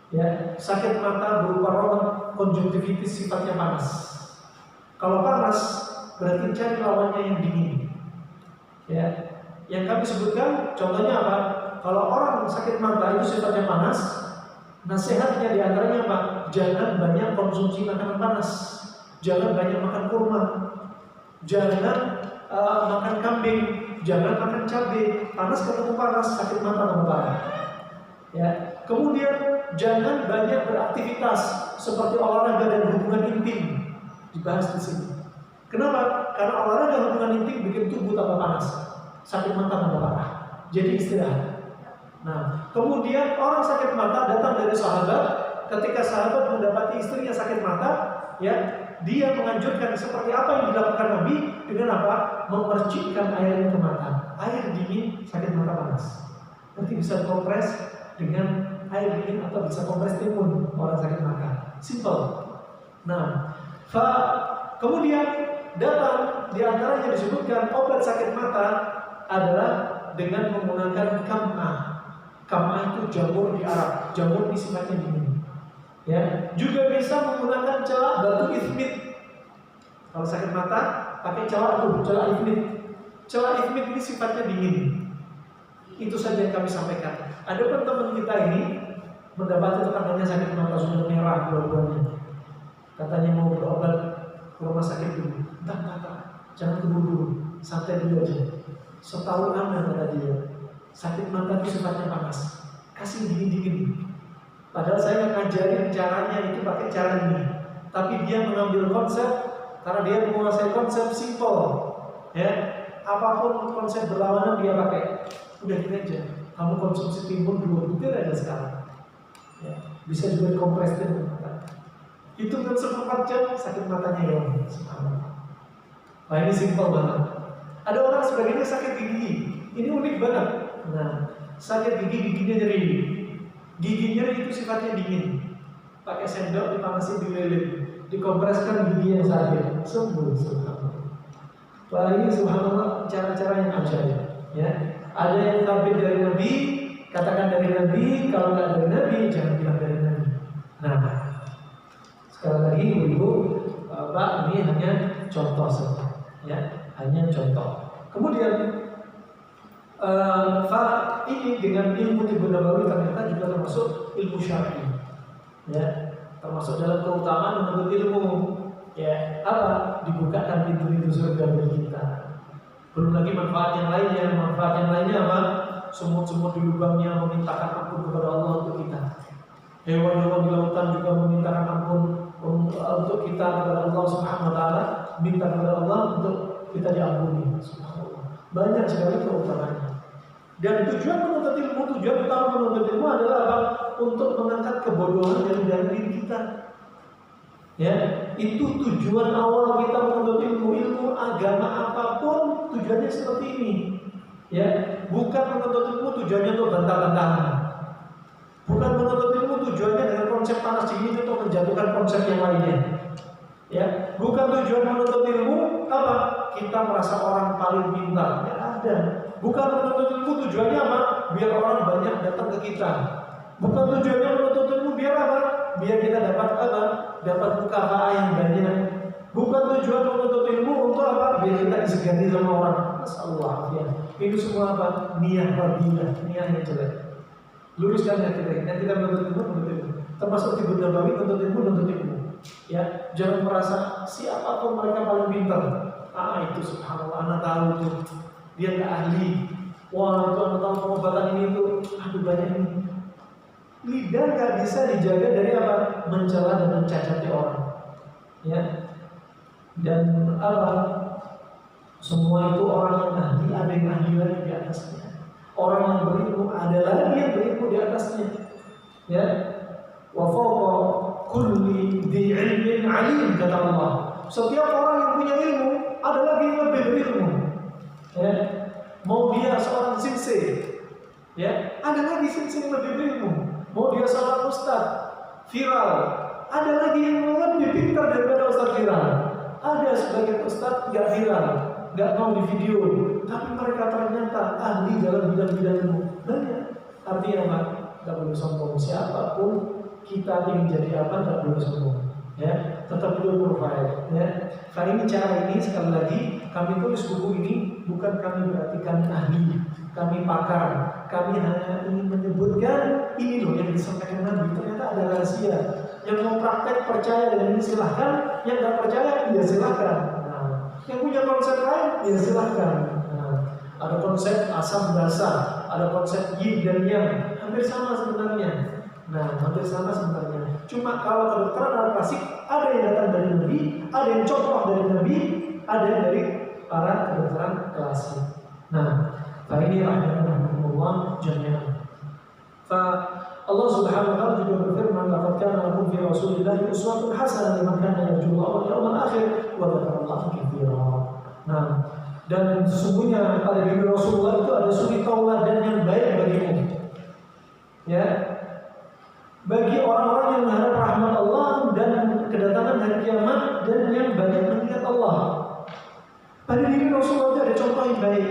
Ya, sakit mata berupa rongan konjungtivitis sifatnya panas. Kalau panas berarti cari lawannya yang dingin. Ya, yang kami sebutkan contohnya apa? Kalau orang sakit mata itu sifatnya panas, nasihatnya diantaranya apa? Jangan banyak konsumsi makanan panas, jangan banyak makan kurma, jangan makan kambing, jangan makan cabai. Panas ketemu panas, sakit mata tambah parah. Ya, kemudian jangan banyak beraktivitas seperti olahraga dan hubungan intim, dibahas di sini. Kenapa? Karena olahraga hubungan intim bikin tubuh tambah panas, sakit mata tambah parah. Jadi istirahat. Nah, kemudian orang sakit mata datang dari sahabat. Ketika sahabat mendapati istrinya sakit mata, ya, dia menganjurkan seperti apa yang dilakukan Nabi dengan apa? memercikkan air ke mata. Air dingin sakit mata panas. Nanti bisa kompres dengan air dingin atau bisa kompres timun orang sakit mata. Simple. Nah, kemudian datang di antaranya disebutkan obat sakit mata adalah dengan menggunakan kam'ah. Kam'ah itu jamur di Arab. Jamur ini sifatnya dingin. Ya, juga bisa menggunakan celak batu ismit. Kalau sakit mata pakai celak ismit. Celak ismit ini sifatnya dingin. Itu saja yang kami sampaikan. Ada pun teman kita ini mendapati tetangganya sakit mata sudah merah dua-duanya. Katanya mau berobat ke rumah sakit dulu. Entah, jangan keburu-buru, santai dulu aja. Setahu Anda kata dia, sakit mata itu sifatnya panas. Kasih dingin-dingin. Padahal saya ngajarin caranya itu pakai cara ini. Tapi dia mengambil konsep karena dia menguasai konsep simple. Ya, apapun konsep berlawanan dia pakai. Udah gini aja. Kamu konsumsi timun 2 butir aja sekarang. Ya, bisa juga dikompres dengan mata. Itu kan 4 jam sakit matanya ya. Nah ini simple banget. Ada orang sebagainya sakit gigi. Ini unik banget. Nah, sakit giginya nyeri. Gigi nyeri itu sifatnya dingin. Pakai sendok dipanasin dililit, dikompreskan gigi yang sakit, sembuh. Subhanallah. Wah ini subhanallah cara-cara yang ajaib. Ya, ada yang tabir dari Nabi, katakan dari Nabi. Kalau nggak dari Nabi, jangan bilang dari Nabi. Nah, sekali lagi ibu, Pak, ini hanya contoh saja. Ya, hanya contoh. Kemudian ini dengan ilmu tibbun nabawi ternyata juga termasuk ilmu syar'i. Ya, termasuk dalam keutamaan menuntut ilmu. Ya, apa? Dibukakan pintu-pintu surga bagi kita. Belum lagi manfaat yang lainnya. Manfaat yang lainnya apa? Semut-semut di lubangnya memintakan ampun kepada Allah untuk kita. Hewan-hewan di lautan juga memintakan ampun untuk kita kepada Allah Subhanahu wa taala, minta kepada Allah untuk kita diampuni. Subhanallah. Banyak sekali keutamaannya. Dan tujuan menuntut ilmu, tujuan utama menuntut ilmu adalah apa? Untuk mengangkat kebodohan dari dalam diri kita. Ya, itu tujuan awal kita menuntut ilmu. Ilmu agama apapun tujuannya seperti ini. Ya, bukan menuntut ilmu tujuannya untuk bantah-bantahan. Bukan menuntut ilmu tujuannya dengan konsep panas dingin untuk menjatuhkan konsep yang lainnya. Ya, bukan tujuan menuntut ilmu apa? Kita merasa orang paling pintar. Ya ada. Bukan menuntut ilmu tujuannya apa? Biar orang banyak datang ke kita. Bukan tujuannya menuntut ilmu biar apa? Biar kita dapat apa? Dapat mukafaah yang banyak. Bukan tujuan menuntut ilmu untuk apa? Biar kita disegani sama orang. Masyaallah ya. Itu semua apa? Niat rabilah, niat yang jelek. Luruskan niat kita menuntut ilmu. Termasuk tibbun nabawi menuntut ilmu. Ya, jangan merasa siapapun mereka paling pintar. Itu subhanallah, anak tahu tuh. Dia nggak ahli. Wah, itu anak tahu pengobatan ini tuh. Aduh banyak ini. Lidah nggak bisa dijaga dari apa? Mencela dan mencacati orang. Ya. Dan apa? Semua itu orang yang ahli, ada yang ahli lagi di atasnya. Orang yang berilmu ada lagi yang berilmu di atasnya. Ya. Wa fawqa kulli dhi ilmin alim, kata Allah. Setiap orang yang punya ilmu ada lagi yang lebih berilmu. Ya. Mau dia seorang sensei, ya, ada lagi sensei yang lebih berilmu. Mau dia seorang ustaz viral, ada lagi yang lebih pintar daripada ustaz viral. Ada sebagian ustaz nggak viral, nggak mau di video, tapi mereka ternyata ahli dalam bidang-bidang ilmu. Banyak. Artinya apa? Nggak boleh sombong. Siapapun kita ingin jadi apa, nggak boleh sombong. Ya, tetap dulu profile. Ya, kali ini cara ini sekali lagi kami tulis buku ini bukan kami berarti kami ahli, kami pakar. Kami hanya ingin menyebutkan ini loh yang disampaikan Nabi. Ternyata ada rahasia. Yang mau praktek percaya dengan ini silahkan, yang nggak percaya ya silahkan. Nah, yang punya konsep lain ya silahkan. Nah, ada konsep asam basa, ada konsep yin dan yang hampir sama sebenarnya. Nah, hampir sama sebenarnya. Cuma kalau kedokteran al klasik ada yang datang dari Nabi, ada yang contoh dari Nabi, ada yang dari para kedokteran klasik. Nah, ini rahimahullah jami'an. Allah Subhanahu wa taala juga berfirman, "Laqad kana lakum fi Rasulillahi uswatun hasanah liman kana yarjullaha wal yawmal akhir wa dzakara Allaha katsiran." Nah, Dan sesungguhnya pada diri Rasulullah itu ada suri tauladan yang baik bagimu. Ya, bagi orang-orang yang mengharap rahmat Allah dan kedatangan hari kiamat dan yang banyak mengingat Allah. Pada diri Rasulullah itu ada contoh yang baik.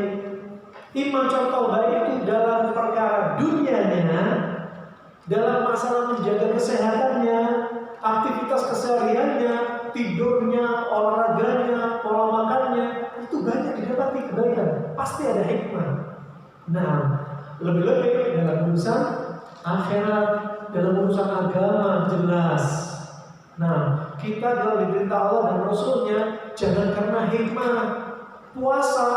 Imam contoh baik itu dalam perkara dunianya, dalam masalah menjaga kesehatannya, aktivitas kesehariannya, tidurnya, olahraganya, pola makannya, itu banyak didapati kebaikan. Pasti ada hikmah. Nah, lebih-lebih dalam urusan akhirat, dalam urusan agama jelas. Nah, kita kalau diperintah Allah dan Rasulnya, jangan karena hikmah. Puasa,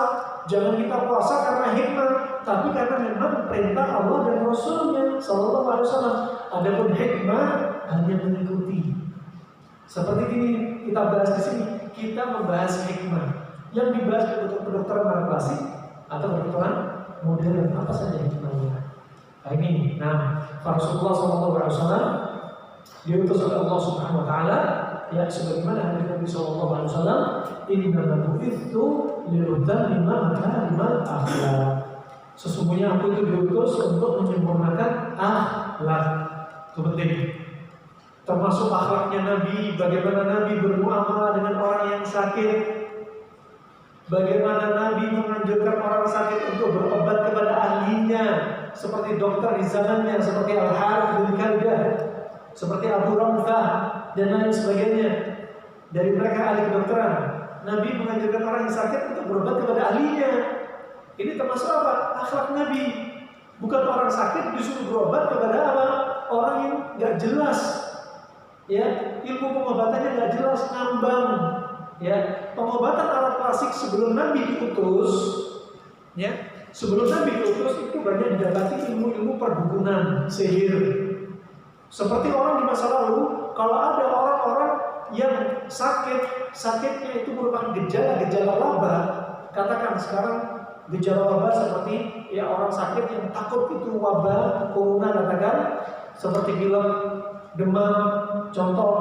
jangan kita puasa karena hikmah, tapi karena memang perintah Allah dan Rasulnya Sallallahu Alaihi Wasallam. Adapun hikmah hanya mengikuti. Seperti ini kita bahas di sini, kita membahas hikmah. Yang dibahas kedokteran klasik atau kedokteran modern, apa saja hikmahnya? Nah ini, Rasulullah Sallallahu Alaihi Wasallam diutus oleh Allah Subhanahu Wa Taala, ya sebagaimana hadis Nabi Sallallahu Alaihi Wasallam, Inna bu'itsu liutammima makarimal akhlak. Sesungguhnya aku itu diutus untuk menyempurnakan akhlak. Itu penting. Termasuk akhlaknya Nabi, bagaimana Nabi bermuamalah dengan orang yang sakit, bagaimana Nabi menganjurkan orang sakit untuk berobat kepada ahlinya, seperti dokter di zamannya, seperti Al-Harith bin Kaldah, seperti Abu Ramzah dan lain sebagainya. Dari mereka ahli kedokteran, Nabi menganjurkan orang yang sakit untuk berobat kepada ahlinya. Ini termasuk apa? Akhlak Nabi. Bukan orang sakit disuruh berobat kepada apa? Orang yang nggak jelas. Ya, ilmu pengobatannya nggak jelas, ngambang. Ya, pengobatan alat klasik sebelum Nabi diutus, ya, sebelum Nabi diutus itu banyak didapati ilmu-ilmu perdukunan, sihir. Seperti orang di masa lalu, kalau ada orang-orang yang sakitnya itu merupakan gejala-gejala wabah, katakan sekarang gejala wabah seperti ya orang sakit yang takut itu wabah corona, katakan seperti pilek, demam, contoh,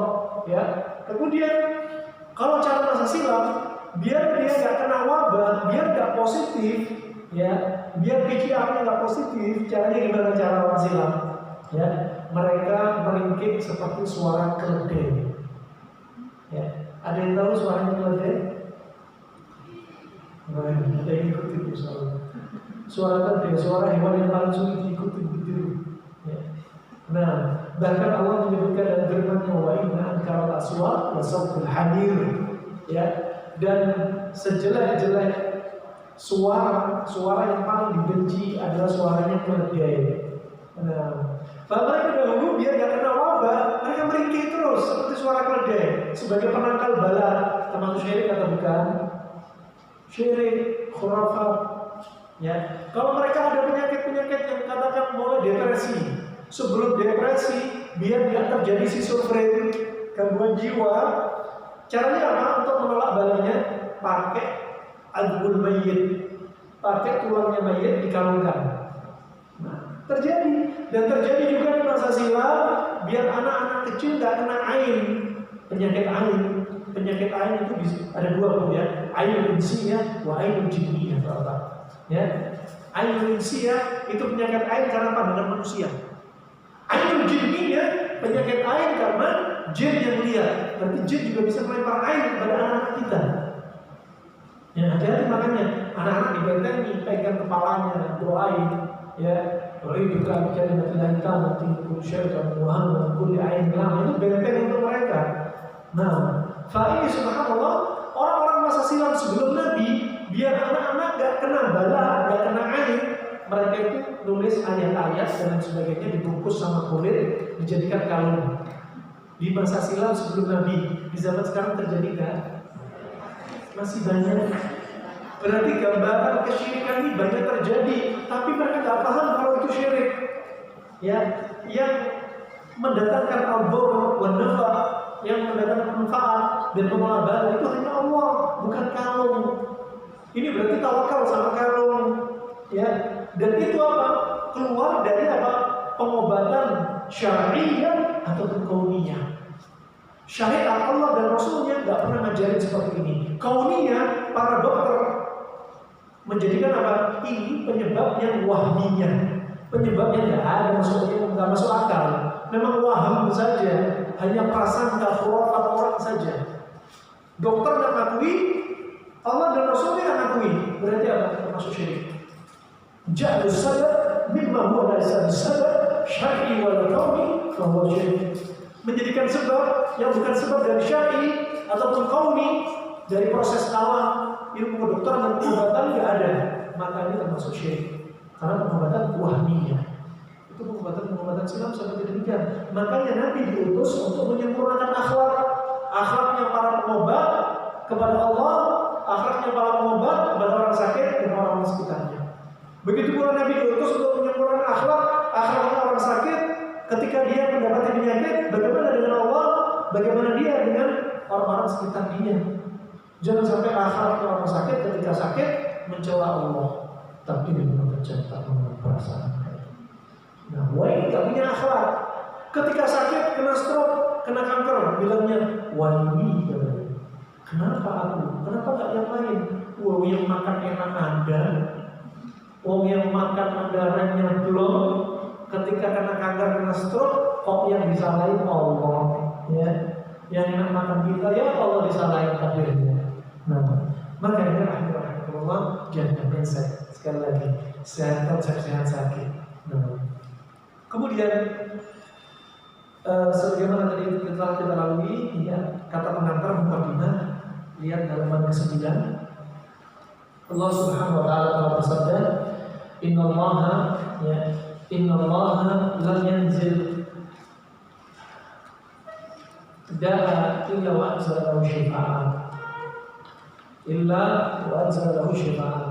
ya. Kemudian kalau cara masa silam, biar dia nggak kena wabah, biar nggak positif, ya, biar PCR-nya nggak positif, caranya gimana cara orang silam? Ya, mereka meringkik seperti suara keledai. Ya, ada yang tahu suaranya keledai? Nah, ada yang ikutin misalnya. Suara keledai, suara hewan yang paling sulit diikuti gitu. Ya. Nah, bahkan Allah menyebutkan dalam firman-Nya wa inna ankaral aswat la sautul hadir. Ya, dan sejelek-jelek suara yang paling dibenci adalah suaranya keledai. Nah, mereka dahulu biar gak kena wabah, mereka meringkih terus seperti suara keledai sebagai penangkal bala. Termasuk syirik atau bukan? Syirik, khurafat. Ya, kalau mereka ada penyakit-penyakit yang katakan mulai depresi, sebelum depresi biar tidak terjadi schizofrenia, gangguan jiwa, caranya apa untuk menolak balanya? Pakai adbul mayyit, pakai tulangnya mayit dikalungkan. Nah, terjadi dan terjadi juga di masa silam, biar anak-anak kecil tidak kena ain, penyakit ain. Penyakit ain itu ada dua pun ya, ainul insiyah wa ainul jinniyah, ya. Ainul insiyah itu penyakit ain karena pandangan manusia. Ainul jinniyah penyakit ain karena jin yang lihat. Berarti jin juga bisa melempar ain kepada anak-anak kita. Ya, hati-hati makanya anak-anak dibentengi, pegang kepalanya, doain, ya. Doain juga bicara dengan nanti kusyaitan Muhammad kulli ain lam, itu benteng untuk mereka. Nah, ini subhanallah, orang-orang masa silam sebelum Nabi, biar anak-anak gak kena bala, gak kena air, mereka itu nulis ayat-ayat dan sebagainya dibungkus sama kulit, dijadikan kalung. Di masa silam sebelum Nabi, di zaman sekarang terjadi kan? Masih banyak. Berarti gambaran kesyirikan ini banyak terjadi, tapi mereka gak paham kalau itu syirik. Ya, yang mendatangkan al-dhur wan nafa, yang mendatangkan manfaat dan mengolah bala itu hanya Allah, bukan kalung. Ini berarti tawakal sama kalung, ya. Dan itu apa? Keluar dari apa? Pengobatan syariah atau kauniyah. Syariat Allah dan Rasulnya nggak pernah ngajarin seperti ini. Kauniyah, para dokter Menjadikan apa? Ini penyebab yang wahminya, penyebab yang nggak masuk akal. Memang waham saja, hanya prasangka khurafat orang saja. Dokter nggak ngakui, Allah dan Rasulnya nggak ngakui, berarti apa? Termasuk syirik. Ja'alus sabab mimma huwa laysa bisabab syar'i wal qauli fa huwa syirik. Menjadikan sebab yang bukan sebab dari syar'i ataupun qauli, dari proses alam, ilmu kedokteran dan pengobatan nggak ada, maka ini termasuk syirik. Karena pengobatan wahmiyah. Itu pengobatan Islam seperti demikian. Makanya Nabi diutus untuk menyempurnakan akhlaknya para pengobat kepada Allah, akhlaknya para pengobat kepada orang sakit dan orang sekitarnya. Begitu pula Nabi diutus untuk menyempurnakan akhlaknya orang sakit ketika dia mendapati penyakit, bagaimana dengan Allah, bagaimana dia dengan orang-orang sekitar dia. Jangan sampai akhlaknya orang sakit ketika sakit mencela Allah, tapi dengan tercipta perasaan. Nah, wahai tak punya akhlak. Ketika sakit, kena stroke, kena kanker, bilangnya wahai, kenapa aku? Kenapa nggak yang lain? Wow, yang makan enak Anda, yang makan Anda remnya belum. Ketika kena kanker, kena stroke, kok yang disalahin Allah? Ya, yang enak makan kita, ya Allah disalahin takdirnya. Nah, makanya rahimahullah jangan mindset. Sekali lagi, sehat sakit. Nah, kemudian sebagaimana tadi telah kita lalui, ya, kata pengantar mukadimah, lihat halaman ke-9. Allah Subhanahu wa taala telah bersabda, Innallaha lam yanzil da'a illa wa anzalahu shifa'an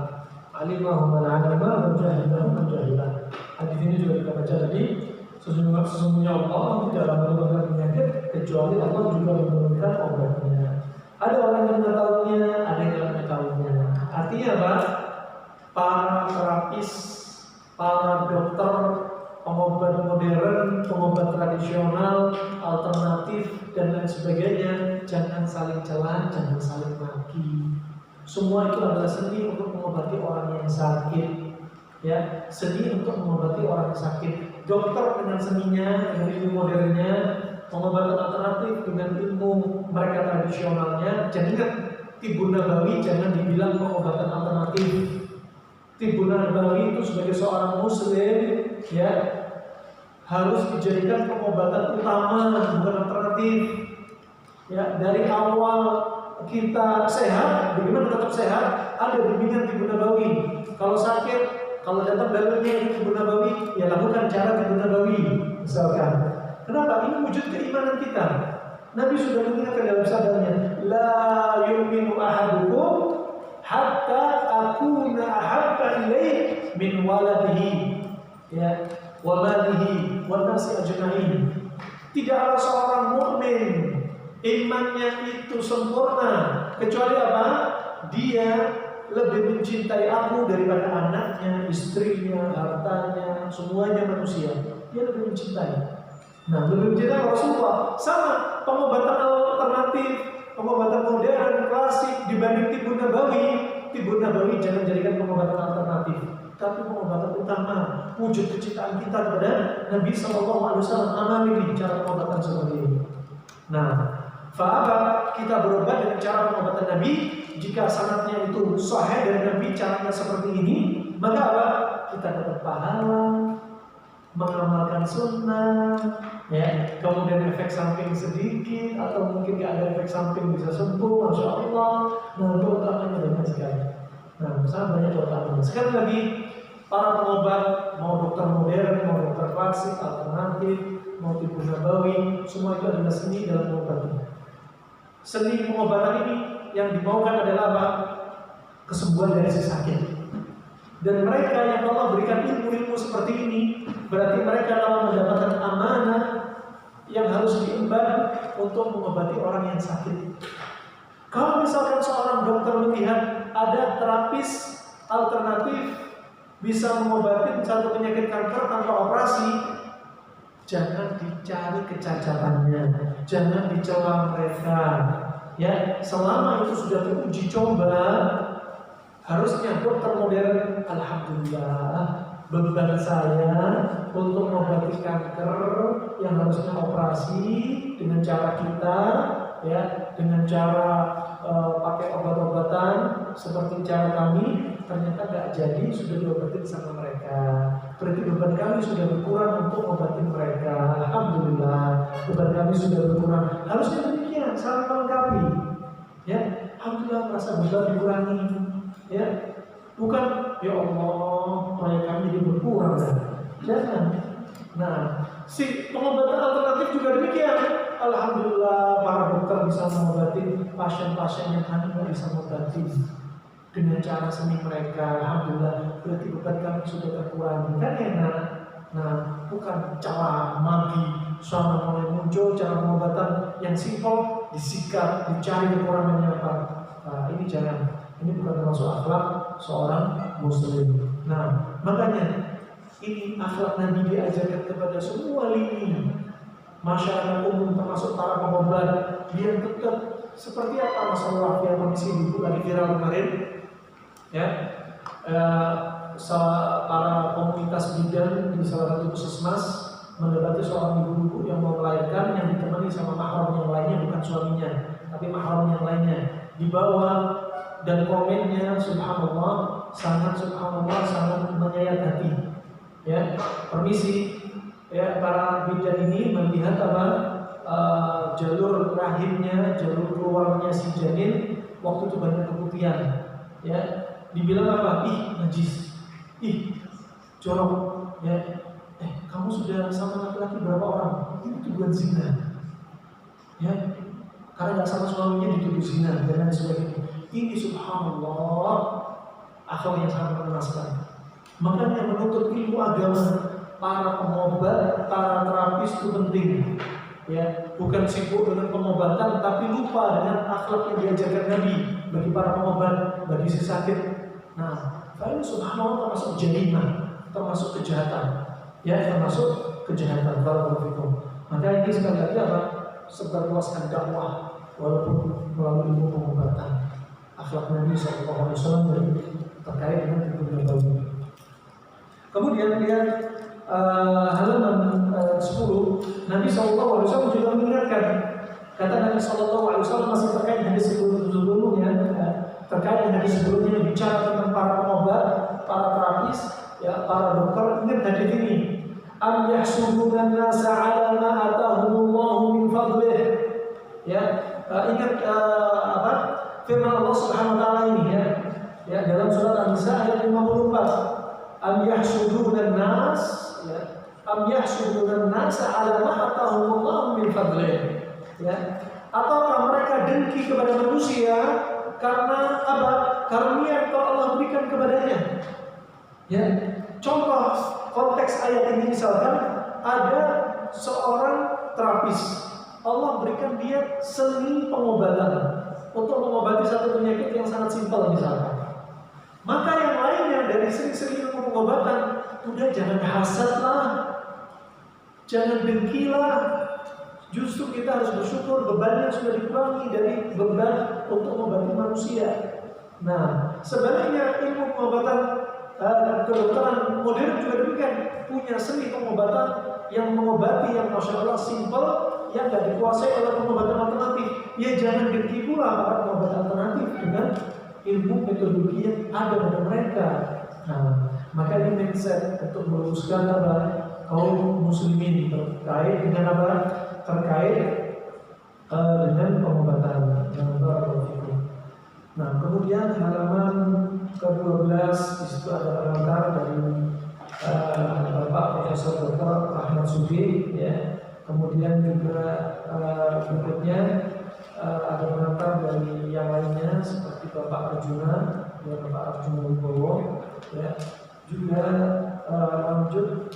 alimahu man 'alima wa jahilahu man jahila. Hadis ini juga kita baca tadi. Sesungguhnya Allah tidak menurunkan penyakit kecuali Allah juga menurunkan obatnya. Ada orang yang mengetahuinya, ada yang tidak mengetahuinya. Artinya apa? Para terapis, para dokter, pengobat modern, pengobat tradisional, alternatif dan lain sebagainya, jangan saling celah, jangan saling maki. Semua itu adalah seni untuk mengobati orang yang sakit. Ya, seni untuk mengobati orang yang sakit. Dokter dengan seninya, dengan ilmu modernnya, pengobatan alternatif dengan ilmu mereka tradisionalnya. Jangan ingat, Tibun Nabawi jangan dibilang pengobatan alternatif. Tibun Nabawi itu sebagai seorang muslim, ya, harus dijadikan pengobatan utama, bukan alternatif. Ya, dari awal kita sehat, bagaimana tetap sehat? Ada bimbingan Tibun Nabawi. Kalau sakit, kalau datang dalilnya Tibun Nabawi, ya lakukan cara Tibun Nabawi. Misalkan, kenapa? Ini wujud keimanan kita. Nabi sudah mengingatkan dalam sabdanya, la yu'minu ahadukum hatta akuna ahabba ilaih min waladihi, ya, wa malihi wa nasi ajma'in. Tidaklah seorang mukmin imannya itu sempurna kecuali apa? Dia lebih mencintai aku daripada anaknya, istrinya, hartanya, semuanya manusia. Dia lebih mencintai. Nah, lebih mencintai Rasulullah. Sama pengobatan alternatif, pengobatan modern, klasik dibanding Tibun Nabawi. Tibun Nabawi jangan jadikan pengobatan alternatif, tapi pengobatan utama, wujud kecintaan kita kepada Nabi SAW. Amal ini cara pengobatan seperti ini. Nah, fa'aba kita berobat dengan cara pengobatan Nabi. Jika sanadnya itu sahih dari Nabi, caranya seperti ini, maka apa? Kita dapat pahala mengamalkan sunnah, ya. Kemudian efek samping sedikit atau mungkin gak ada efek samping bisa sembuh, masya Allah. Nah, utamanya banyak sekali. Nah, sangat banyak utamanya. Sekali lagi, para pengobat, mau dokter modern, mau dokter klasik, alternatif, mau Tibun Nabawi, semua itu adalah seni dalam pengobatan. Seni pengobatan ini yang dimaukan adalah apa? Kesembuhan dari si sakit. Dan mereka yang Allah berikan ilmu-ilmu seperti ini, berarti mereka telah mendapatkan amanah yang harus diemban untuk mengobati orang yang sakit. Kalau misalkan seorang dokter melihat ada terapis alternatif bisa mengobati satu penyakit kanker tanpa operasi, jangan dicari kecacatannya, jangan dicela mereka. Ya, selama itu sudah teruji coba, Harusnya dokter modern, alhamdulillah, beban saya untuk mengobati kanker yang harusnya operasi dengan cara kita, ya, dengan cara pakai obat-obatan seperti cara kami, ternyata nggak jadi, sudah diobatin sama mereka. Berarti beban kami sudah berkurang untuk obatin mereka. Alhamdulillah, beban kami sudah berkurang. Harusnya demikian, saling melengkapi. Ya, alhamdulillah merasa beban dikurangi. Ya, bukan ya Allah proyek kami jadi berkurang. Jangan. Nah, si pengobatan alternatif juga demikian. Alhamdulillah para dokter bisa mengobati pasien-pasien yang kami nggak bisa mengobati dengan cara seni mereka. Alhamdulillah, berarti beban kami sudah terkurangi. Kan enak. Nah, bukan cara magi sama mulai muncul cara pengobatan yang simpel, disikat, dicari kekurangannya apa. Nah, ini jangan. Ini bukan termasuk akhlak seorang muslim. Nah, makanya ini akhlak Nabi diajarkan kepada semua lini masyarakat umum, termasuk para pengobat, biar tetap seperti apa masalah yang kondisi itu lagi viral kemarin, ya, para komunitas bidan di salah satu puskesmas mendapati seorang ibu-ibu yang mau melahirkan yang ditemani sama mahram yang lainnya, bukan suaminya, tapi mahram yang lainnya, dibawa. Dan komennya subhanallah, sangat menyayat hati. Ya, permisi, ya, para bidan ini melihat apa jalur rahimnya, jalur keluarnya si janin waktu itu banyak keputihan. Ya, dibilang apa? Ih, najis, ih, jorok. Ya, kamu sudah sama laki-laki berapa orang? Itu bukan zina. Ya, karena nggak sama suaminya dituduh zina dan lain sebagainya. Ini subhanallah akhlak yang sangat mengenaskan. Makanya menuntut ilmu agama, para pengobat, para terapis itu penting. Ya, bukan sibuk dengan pengobatan tapi lupa dengan akhlak yang diajarkan Nabi bagi para pengobat, bagi si sakit. Nah, ini subhanallah termasuk jarimah, termasuk kejahatan. Ya, termasuk kejahatan kalau begitu. Maka ini sekali lagi apa? Sebarluaskan dakwah walaupun melalui ilmu pengobatan. Akhlak Nabi SAW terkait dengan tubuh bayi. Kemudian lihat halaman 10, Nabi SAW juga mengingatkan. Kata Nabi SAW masih terkait hadis sebelumnya, terkait dengan hadis sebelumnya bicara tentang para pengobat, para terapis, ya, para dokter. Ingat hadis ini, am yahsuduna an-nasa 'ala ma atahumullahu min fadlih. Ya, ingat apa? Firman Allah Subhanahu wa taala ini, ya, dalam surat An-Nisa ayat 54. Am yahsuduna an-nas, ya, am yahsuduna an-nasa 'ala ma atahumullahu min fadlih. Ya, ataukah mereka dengki kepada manusia karena apa? Karunia yang Allah berikan kepadanya. Ya, contoh konteks ayat ini misalkan ada seorang terapis, Allah berikan dia seni pengobatan untuk mengobati satu penyakit yang sangat simpel misalkan. Maka yang lainnya dari seni-seni ilmu pengobatan, udah jangan hasadlah, jangan dengkilah. Justru kita harus bersyukur bebannya sudah dikurangi dari beban untuk mengobati manusia. Nah, sebaliknya ilmu pengobatan kedokteran modern juga demikian, punya seni pengobatan yang mengobati yang masya Allah simpel, yang tidak dikuasai oleh pengobatan alternatif. Ya jangan dengki pula para pengobatan alternatif dengan ilmu metodologi yang ada pada mereka. Nah, maka ini mindset untuk meluruskan apa kaum muslimin terkait dengan apa? Terkait dengan pengobatan. Nah, kemudian halaman ke-12 di situ ada pengantar dari Bapak Profesor Dr. Ahmad Sufi, ya. Kemudian juga berikutnya ada pengantar dari yang lainnya seperti Bapak Arjuna, ya, Bapak Arjuna Wibowo, ya. Juga lanjut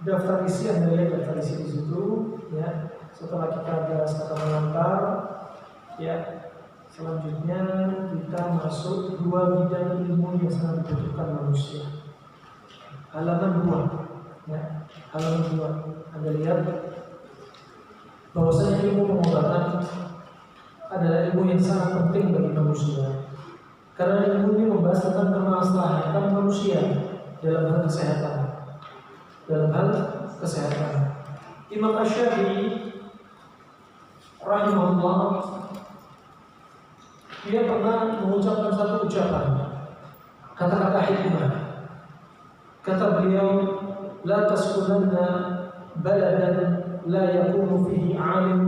daftar isi, Anda lihat daftar isi di situ, ya. Setelah kita bahas kata pengantar, ya, selanjutnya kita masuk dua bidang ilmu yang sangat dibutuhkan manusia. Halaman 2, ya, halaman 2. Anda lihat bahwasanya ilmu pengobatan adalah ilmu yang sangat penting bagi manusia. Karena ilmu ini membahas tentang kemaslahatan manusia dalam hal kesehatan. Imam Asy-Syafi'i rahimahullah, dia pernah mengucapkan satu ucapan, kata-kata hikmah. Kata beliau, la taskunanna baladan la yakunu fihi 'alim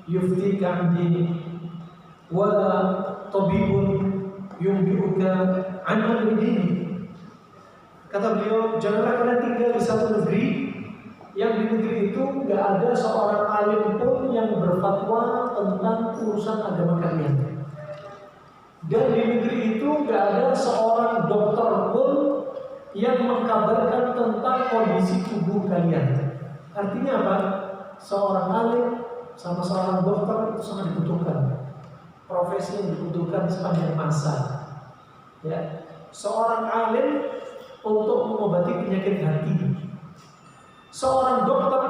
yuftika 'an dinik wala tabibun yunbi'uka 'an amri dinik. Kata beliau, janganlah kalian tinggal di satu negeri yang di negeri itu nggak ada seorang alim pun yang berfatwa tentang urusan agama kalian, dan di negeri itu nggak ada seorang dokter pun yang mengkabarkan tentang kondisi tubuh kalian. Artinya apa? Seorang alim sama seorang dokter itu sangat dibutuhkan, profesi yang dibutuhkan sepanjang masa. Ya, seorang alim untuk mengobati penyakit hati, seorang dokter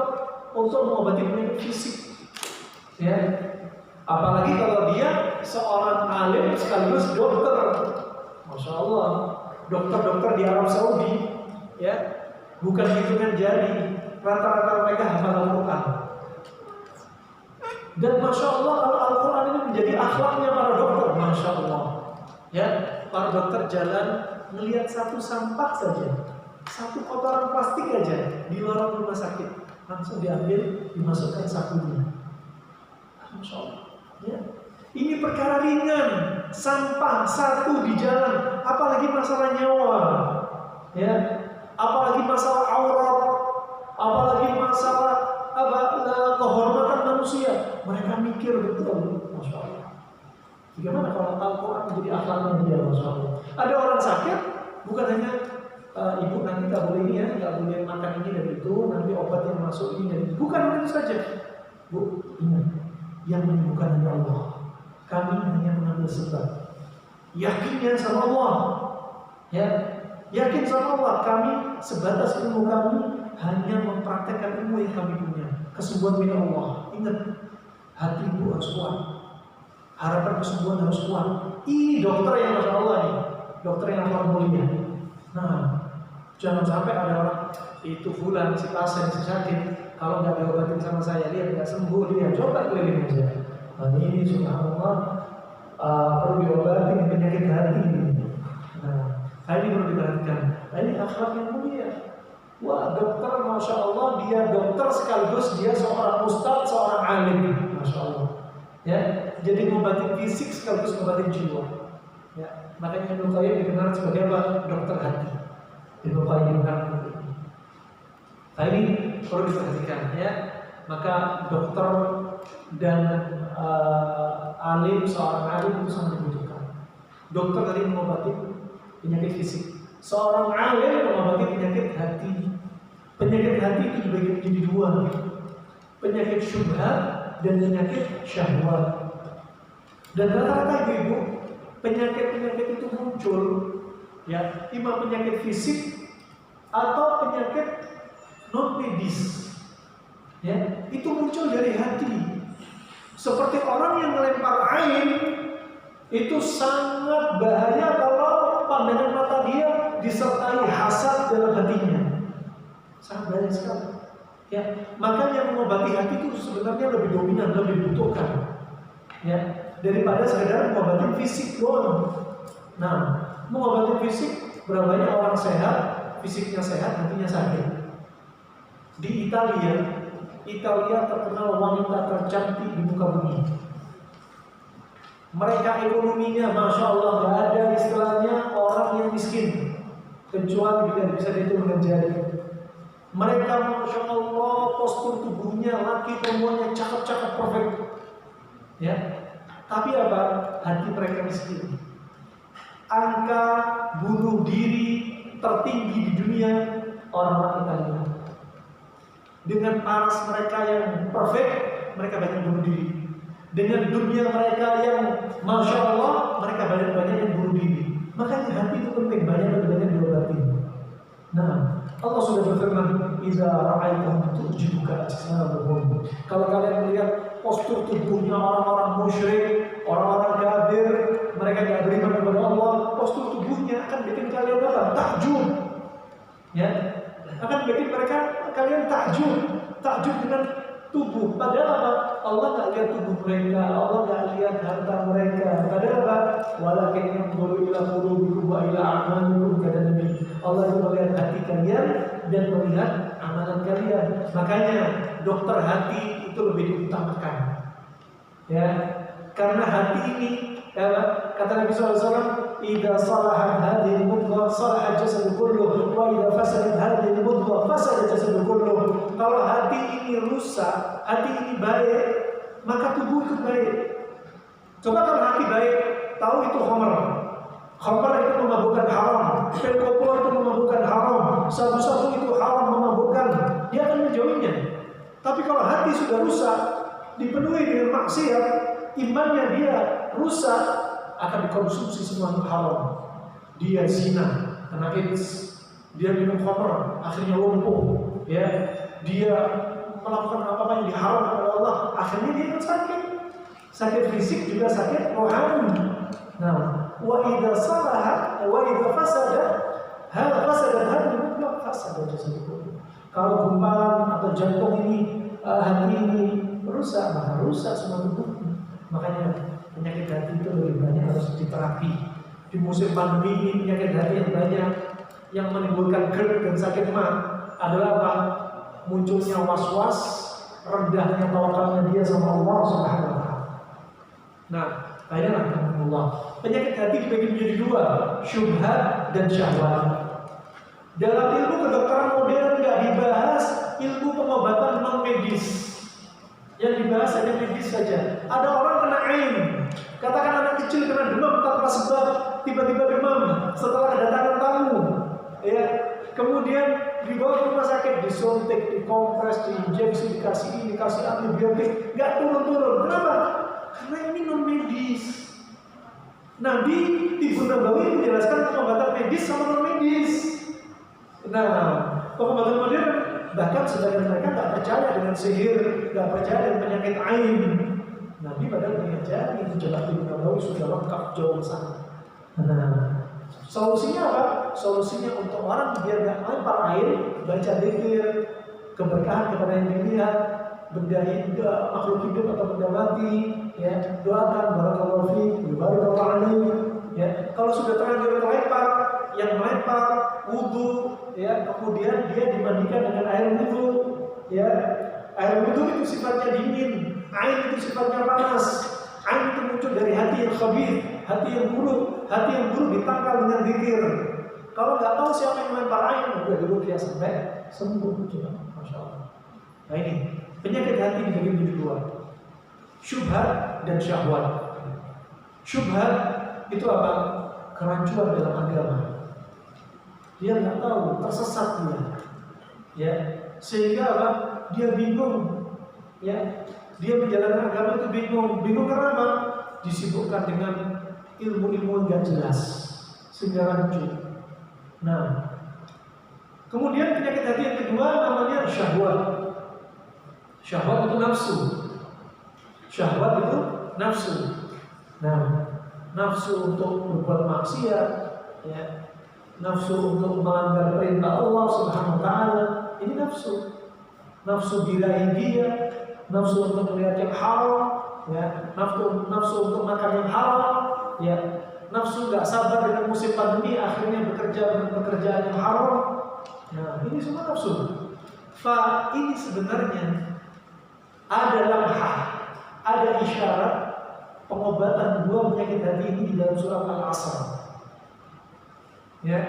untuk mengobati penyakit fisik. Ya, apalagi kalau dia seorang alim sekaligus dokter. Masya Allah, dokter-dokter di Arab Saudi, ya, bukan hitungan jari, rata-rata mereka hafal Al-Quran. Dan Masya Allah, kalau Al-Quran ini menjadi akhlaknya para dokter, Masya Allah, ya, para dokter jalan melihat satu sampah saja, satu kotoran plastik aja di lorong rumah sakit, langsung diambil, dimasukkan sakunya. Masya Allah, ya. Ini perkara ringan, sampah satu di jalan, apalagi masalah nyawa, ya, apalagi masalah aurat, apalagi masalah kehormatan manusia. Mereka mikir betul, Masya Allah. Bagaimana kalau Al-Quran menjadi akhlaknya dia, Masya Allah. Ada orang sakit, bukan hanya ibu nanti tak boleh ini ya, tak boleh makan ini dan itu, nanti obat yang masuk ini dan itu. Bukan itu saja, Bu. Ingat, yang menyembuhkan hanya Allah. Kami hanya mengambil sebab. Yakinnya sama Allah, ya, yakin sama Allah. Kami sebatas ilmu kami hanya mempraktekkan ilmu yang kami punya. Kesembuhan milik Allah. Ingat, hati ibu harus kuat, harapan kesembuhan harus kuat. Ini dokter yang Masya Allah nih, dokter yang akhlak mulia. Nah, jangan sampai ada orang itu fulan si pasien si sakit, kalau nggak diobatin sama saya dia nggak sembuh, dia coba keliling aja. Nah, ini subhanallah perlu diobati penyakit hati. Nah, ini perlu diperhatikan. Nah, ini akhlak yang mulia. Wah, dokter Masya Allah, dia dokter sekaligus dia seorang ustadz, seorang alim, Masya Allah. Ya, jadi mengobati fisik sekaligus mengobati jiwa. Ya, makanya Ibnu Qayyim dikenal sebagai apa? Dokter hati. Ibnu Qayyim kan. Nah, ini perlu diperhatikan ya. Maka dokter dan alim, seorang alim itu sangat dibutuhkan. Dokter tadi mengobati penyakit fisik, seorang alim mengobati penyakit hati. Penyakit hati itu dibagi menjadi dua, penyakit syubhat dan penyakit syahwat. Dan rata-rata ibu, penyakit-penyakit itu muncul, ya, ima penyakit fisik atau penyakit non medis. Ya, itu muncul dari hati. Seperti orang yang melempar air, itu sangat bahaya kalau pandangan mata dia disertai hasad dalam hatinya. Sangat bahaya sekali. Ya, makanya mengobati hati itu sebenarnya lebih dominan, lebih dibutuhkan. Ya, daripada sekedar mengobati fisik doang. Nah, mengobati fisik, berapa banyak orang sehat, fisiknya sehat, hatinya sakit. Di Italia terkenal wanita tercantik di muka bumi. Mereka ekonominya Masya Allah gak ada istilahnya orang yang miskin, kecuali bila bisa dihitung jari. Mereka Masya Allah postur tubuhnya laki perempuannya cakep-cakep perfect. Ya, tapi apa? Hati mereka miskin. Angka bunuh diri tertinggi di dunia orang-orang Italia. Dengan paras mereka yang perfect, mereka banyak bunuh diri. Dengan dunia mereka yang Masya Allah, mereka banyak yang bunuh diri. Makanya hati itu penting, banyak diobati. Nah, Allah sudah berfirman, idza ra'aitahum tu'jibuka ajsamuhum. Kalau kalian melihat postur tubuhnya orang-orang musyrik, orang-orang kafir, mereka tidak beriman kepada Allah, postur tubuhnya akan bikin kalian apa? Takjub. Ya, akan bikin kalian takjub dengan tubuh. Padahal apa? Allah nggak lihat tubuh mereka, Allah nggak lihat harta mereka. Padahal apa? Walakin yanzuru ila qulubikum wa ila a'malikum, kata Nabi. Allah itu melihat hati kalian dan melihat amalan kalian. Makanya dokter hati itu lebih diutamakan. Ya, karena hati ini, ya, kata Nabi SAW, "Idza salahat hadhihi al-mudghah salaha al-jasad kulluh, wa idza fasadat hadhihi al-mudghah fasada al-jasad kulluh." Kalau hati ini rusak, hati ini baik, maka tubuh ikut baik. Coba kalau hati baik, tahu itu khamr. Khamr itu memabukkan haram, pil koplo itu memabukkan haram, sabu-sabu itu haram memabukkan, dia akan menjauhinya. Tapi kalau hati sudah rusak, dipenuhi dengan maksiat, imannya dia rusak, akan dikonsumsi semua haram. Dia zina, kena AIDS, dia minum khamr, akhirnya lumpuh, ya. Dia melakukan apa-apa yang diharamkan oleh Allah, akhirnya dia akan sakit fisik juga sakit rohani. Nah, wa idza salaha wa idza fasada hadhihi fasada jasad. Kalau gumpalan atau jantung ini, hati ini rusak, maka rusak semua tubuh. Makanya penyakit hati itu lebih banyak harus diterapi. Di musim pandemi ini penyakit hati yang banyak yang menimbulkan GERD dan sakit mah adalah apa? Munculnya was-was, rendahnya tawakalnya dia sama Allah Subhanahu wa taala. Nah, Allah. Penyakit hati dibagi menjadi dua, syubhat dan syahwat. Dalam ilmu kedokteran modern nggak dibahas ilmu pengobatan non medis. Yang dibahas hanya medis saja. Ada orang kena ain, katakan anak kecil kena demam tanpa sebab, tiba-tiba demam setelah kedatangan tamu, ya. Kemudian dibawa ke rumah sakit, disuntik, dikompres, diinjeksi, dikasih ini, dikasih antibiotik, nggak turun-turun. Kenapa? Karena ini non medis. Nabi Ibnu Nabawi menjelaskan pengobatan medis sama non medis. Nah, pengobatan modern bahkan sebagian mereka nggak percaya dengan sihir, nggak percaya dengan penyakit ain. Nabi padahal mengajari menjelaskan Ibnu Nabawi sudah lengkap jauh sana. Nah, solusinya apa? Solusinya untuk orang biar nggak melempar air, baca dzikir, keberkahan kepada yang dilihat, benda hidup, makhluk hidup atau benda mati, ya, doakan barakallahu fiik, barakallahu alaihi, ya. Kalau sudah terlanjur melempar, yang melempar wudu, ya, kemudian dia dimandikan dengan air wudu, ya. Air wudu itu sifatnya dingin, air itu sifatnya panas. Air itu muncul dari hati yang khabith, hati yang buruk ditangkal dengan zikir. Kalau nggak tahu siapa yang melempar air, udah dulu dia sampai sembuh, coba, masya Allah. Nah ini penyakit hati dibagi menjadi dua, syubhat dan syahwat. Syubhat itu apa? Kerancuan dalam agama. Dia nggak tahu, tersesat dia, ya, sehingga apa? Dia bingung, ya. Dia menjalankan agama itu bingung karena apa? Disibukkan dengan ilmu-ilmu yang jelas, sehingga rancu. Nah, kemudian penyakit hati yang kedua namanya syahwat. Syahwat itu nafsu. Syahwat itu nafsu. Nah, nafsu untuk berbuat maksiat, ya, nafsu untuk melanggar perintah Allah Subhanahu wa taala, ini nafsu. Nafsu birahi dia, nafsu untuk melihat yang haram, ya, nafsu untuk makan yang haram, ya, nafsu nggak sabar dengan musim pandemi akhirnya bekerja dengan pekerjaan yang haram. Nah, ini semua nafsu. Ini sebenarnya ada lamhah, ada isyarat pengobatan dua penyakit hati ini di dalam surat Al-Asr. Ya,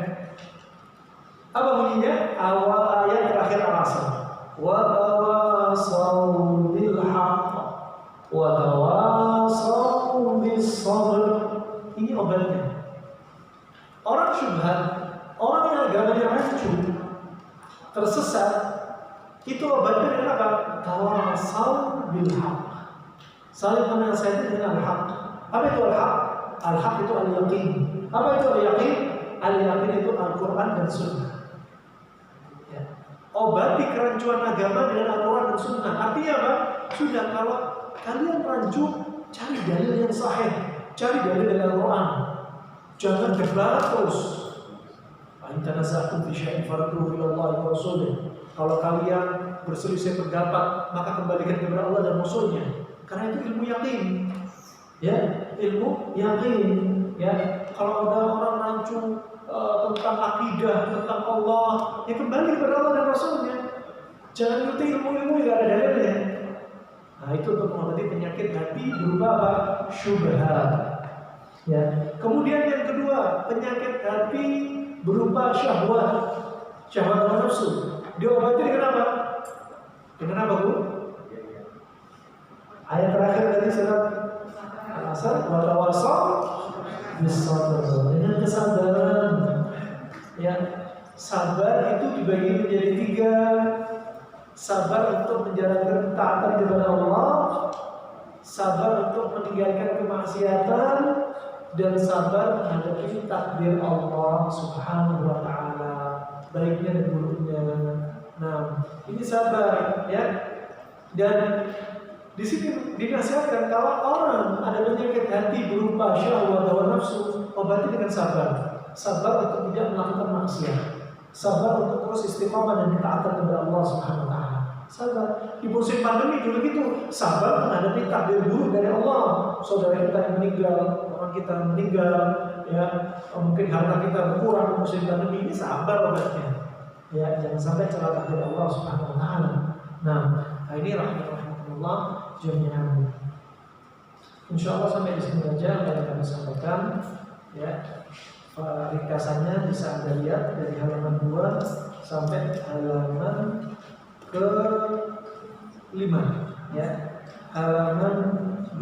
apa bunyinya? Awal ayat terakhir Al-Asr. Wa tawasaw bil haqq wa tawasaw bis sabr. Ini obatnya. Orang syubhat, orang yang agamanya rancu, tersesat, itu obatnya dengan apa? Tawasaw bil haqq. Saling menasihati dengan al-haq. Apa itu al-haq? Al-haq itu al-yaqin. Apa itu al-yaqin? Al-yaqin itu Al-Quran dan Sunnah. Ya. obati kerancuan agama dengan Al-Quran dan Sunnah. Artinya apa? Sudah, kalau kalian rancu, cari dalil yang sahih, cari dalil dari Al-Quran. Jangan debat terus. Intanaza'tum fi syai'in farudduhu ila Allah wa Rasulih. Kalau kalian berselisih pendapat, maka kembalikan kepada Allah dan Rasulnya. Karena itu ilmu yakin. Ya, ilmu yakin. Ya, kalau ada orang rancu tentang akidah, tentang Allah, ya kembali kepada Allah dan Rasulnya. Jangan ikuti ilmu-ilmu yang ada dalilnya. Nah, itu untuk mengobati penyakit hati berupa apa? Syubhat. Ya. Kemudian yang kedua, penyakit hati berupa syahwat, syahwat hawa nafsu. Diobati dengan apa? Dengan apa, Bu? Ayat terakhir tadi surat Al-Asr, wa tawasaw bis-sabr, dengan kesabaran. Ya, sabar itu dibagi menjadi 3. Sabar untuk menjalankan taat kepada Allah, sabar untuk meninggalkan kemaksiatan, dan sabar menghadapi takdir Allah Subhanahu wa taala, baiknya dan buruknya. Nah, ini sabar, ya. Dan di sini dinasihatkan kalau orang ada penyakit hati berupa syahwat hawa nafsu, obati dengan sabar. Sabar untuk tidak melakukan maksiat. Sabar untuk terus istiqomah dan taat kepada Allah Subhanahu wa taala. Sabar. Di musim pandemi dulu gitu, sabar menghadapi takdir buruk dari Allah. Saudara kita yang meninggal, orang kita yang meninggal, ya, mungkin harta kita berkurang di musim pandemi, ini sabar obatnya. Ya, jangan sampai celah takdir Allah Subhanahu wa taala. Nah, ini rahmatullah jami'an. Insyaallah sampai di sini saja yang kami sampaikan, ya. Ringkasannya bisa Anda lihat dari halaman 2 sampai halaman ke-5, ya. Halaman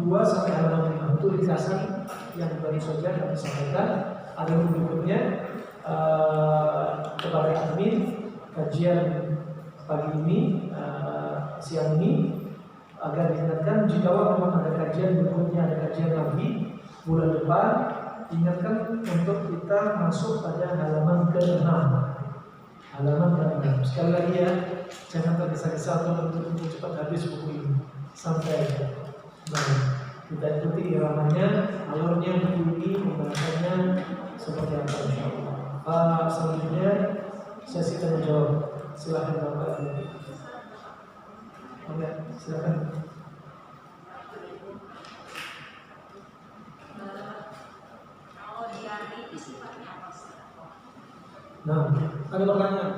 2 sampai halaman 5 itu ringkasan yang baru saja kami sampaikan. Ada berikutnya kepada admin kajian pagi ini, siang ini, agar diingatkan jika memang ada kajian berikutnya, ada kajian lagi bulan depan, ingatkan untuk kita masuk pada halaman ke-6. Halaman ke-6. Sekali lagi ya, jangan tergesa-gesa untuk cepat habis buku ini. Sampai kita ikuti iramanya, alurnya buku ini, pembahasannya seperti apa insyaallah. Selanjutnya sesi tanya jawab. Silakan Bapak. Oke, silakan. Nah, ada pertanyaan.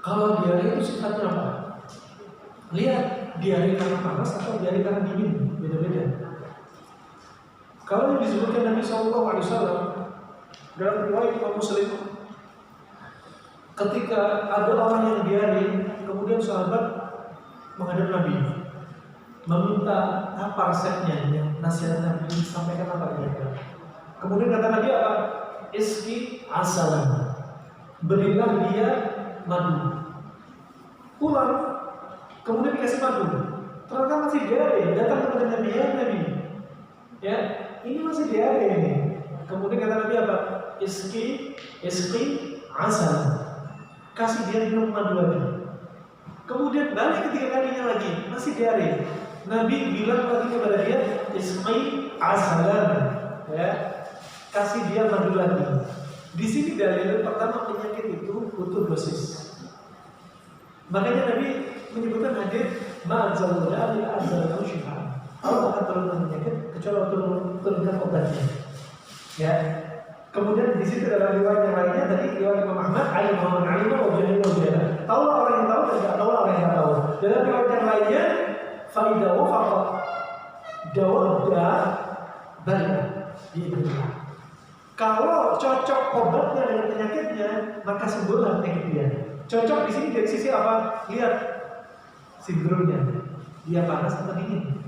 Kalau diare itu sifatnya apa? Lihat, diare karena panas atau diare karena dingin, beda-beda. Kalau yang disebutkan Nabi SAW dalam riwayat Imam Muslim, ketika ada orang yang diare, kemudian sahabat menghadap Nabi, meminta apa resepnya, yang nasihat Nabi sampaikan apa kira-kira. Kemudian kata Nabi apa? Iski asalan, berilah dia madu. Pulang, kemudian dikasih madu. Ternyata masih diare, datang kepada Nabi, ya Nabi, ya ini masih diare ini. Kemudian kata Nabi apa? Iski asalan, kasih dia minum madu lagi. Kemudian balik ketiga kalinya lagi, masih diare. Nabi bilang lagi kepada dia, iski asalan, ya, kasih dia madu lagi. Di sini dalil pertama, penyakit itu butuh dosis. Makanya Nabi menyebutkan hadis ma'azalul da'il azzalahu shifa. Allah akan turunkan penyakit kecuali turunkan obatnya. Ya. Kemudian di situ dalam riwayat yang lainnya tadi riwayat Imam Ahmad, alim man alima wa jahil wa jahil. Tahu orang yang tahu dan tidak tahu orang yang tidak tahu. Dalam riwayat yang lainnya faida wa faqa dawda balik di dunia. Kalau cocok obatnya dengan penyakitnya, maka sembuhlah penyakit dia. Cocok di sini dari sisi apa? Lihat sindromnya, dia panas atau dingin.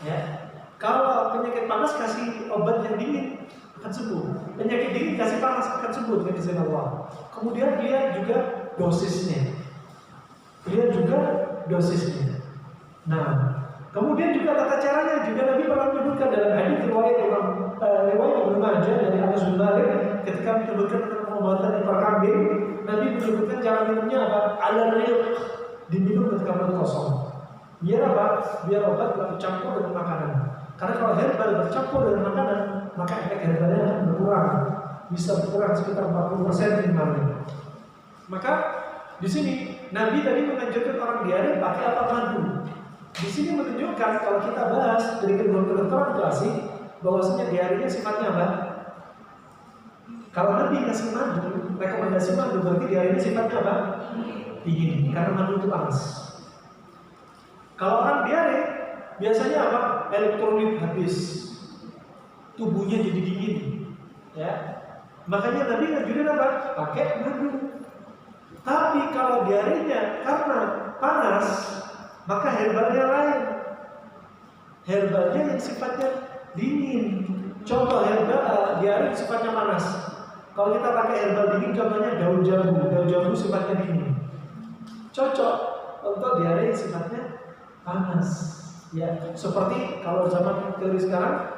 Ya, kalau penyakit panas kasih obat yang dingin akan sembuh. Penyakit dingin kasih panas akan sembuh dengan izin Allah. Kemudian lihat juga dosisnya. Nah, kemudian juga tata caranya juga Nabi pernah menyebutkan dalam hadis riwayat Ibnu Majah dari Anas bin Malik ketika menyebutkan tentang pengobatan ekor kambing, Nabi menyebutkan disebutkan cara minumnya apa? Al-riq, diminum ketika perut kosong. Biar apa? Biar obat tidak bercampur dengan makanan. Karena kalau herbal bercampur dengan makanan, maka efek herbalnya akan berkurang. Bisa berkurang sekitar 40% minimalnya. Maka di sini Nabi tadi menganjurkan orang diare pakai apa? Madu. Di sini menunjukkan kalau kita bahas dari kedokteran klasik bahwasanya diarenya sifatnya apa? Kalau Nabi kasih madu, rekomendasi madu berarti diarenya sifatnya apa? Dingin, karena madu itu panas. Kalau orang diare biasanya apa? Elektrolit habis, tubuhnya jadi dingin, ya. Makanya Nabi ngajurin apa? Pakai madu. Tapi kalau diarenya karena panas, maka herbalnya lain. Herbalnya yang sifatnya dingin. Contoh herbal diare sifatnya panas. Kalau kita pakai herbal dingin, contohnya daun jambu. Daun jambu sifatnya dingin. Cocok untuk diare yang sifatnya panas. Ya, seperti kalau zaman teori sekarang,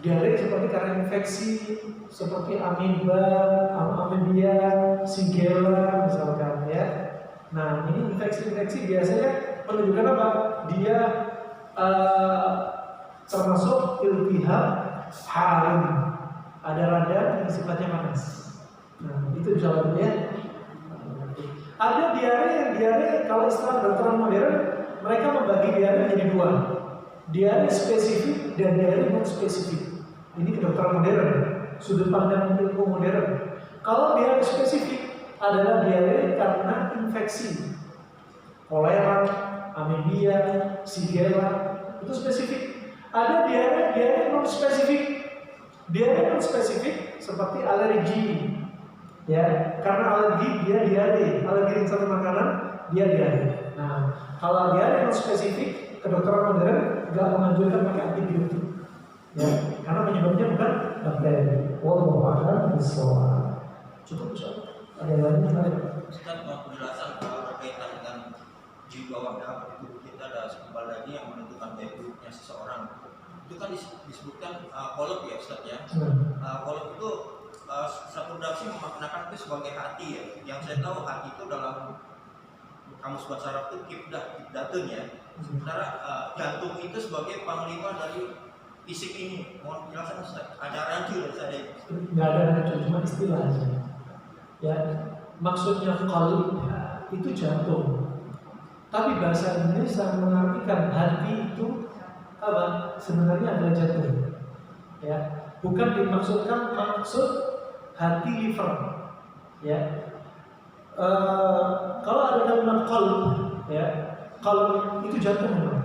diare seperti karena infeksi, seperti ameba, amebia, shigella misalkan, ya. Nah, ini infeksi-infeksi biasanya menunjukkan apa? Dia termasuk iltihab harim, ada radang yang sifatnya panas. Nah, itu jawabannya. Ada diare kalau istilah kedokteran modern, mereka membagi diare menjadi dua. Diare spesifik dan diare non spesifik. Ini kedokteran modern, sudut pandang ilmu modern. Kalau diare spesifik adalah diare karena infeksi, kolera, amebia, shigella, itu spesifik. Ada diare non spesifik. Diare non spesifik seperti alergi, ya, karena alergi dia diare, alergi dengan satu makanan dia diare. Nah, kalau diare non spesifik, kedokteran modern nggak menganjurkan pakai antibiotik, ya, karena penyebabnya bukan bakteri. Wallahu a'lam bishawab. Cukup Ustaz. Ada lagi nggak? Ustaz, penjelasan berkaitan dengan jiwa wadah itu kita ada sekembal lagi yang menentukan baiknya seseorang. Itu kan disebutkan kolab ya Ustaz ya. Kolab itu satu redaksi memaknakan itu sebagai hati ya. Yang saya tahu hati itu dalam kamus bahasa Arab itu kibdatun ya. Sementara jantung itu sebagai panglima dari fisik ini. Mohon penjelasan Ustaz. Ada rancu dari saya. Nggak ada rancu, cuma istilah aja. Ya, maksudnya qalb itu jantung. Tapi bahasa Indonesia mengartikan hati itu apa? Sebenarnya adalah jantung. Ya, bukan dimaksudkan maksud hati liver. Ya, kalau ada kalimat qalb, ya, qalb itu jantung memang.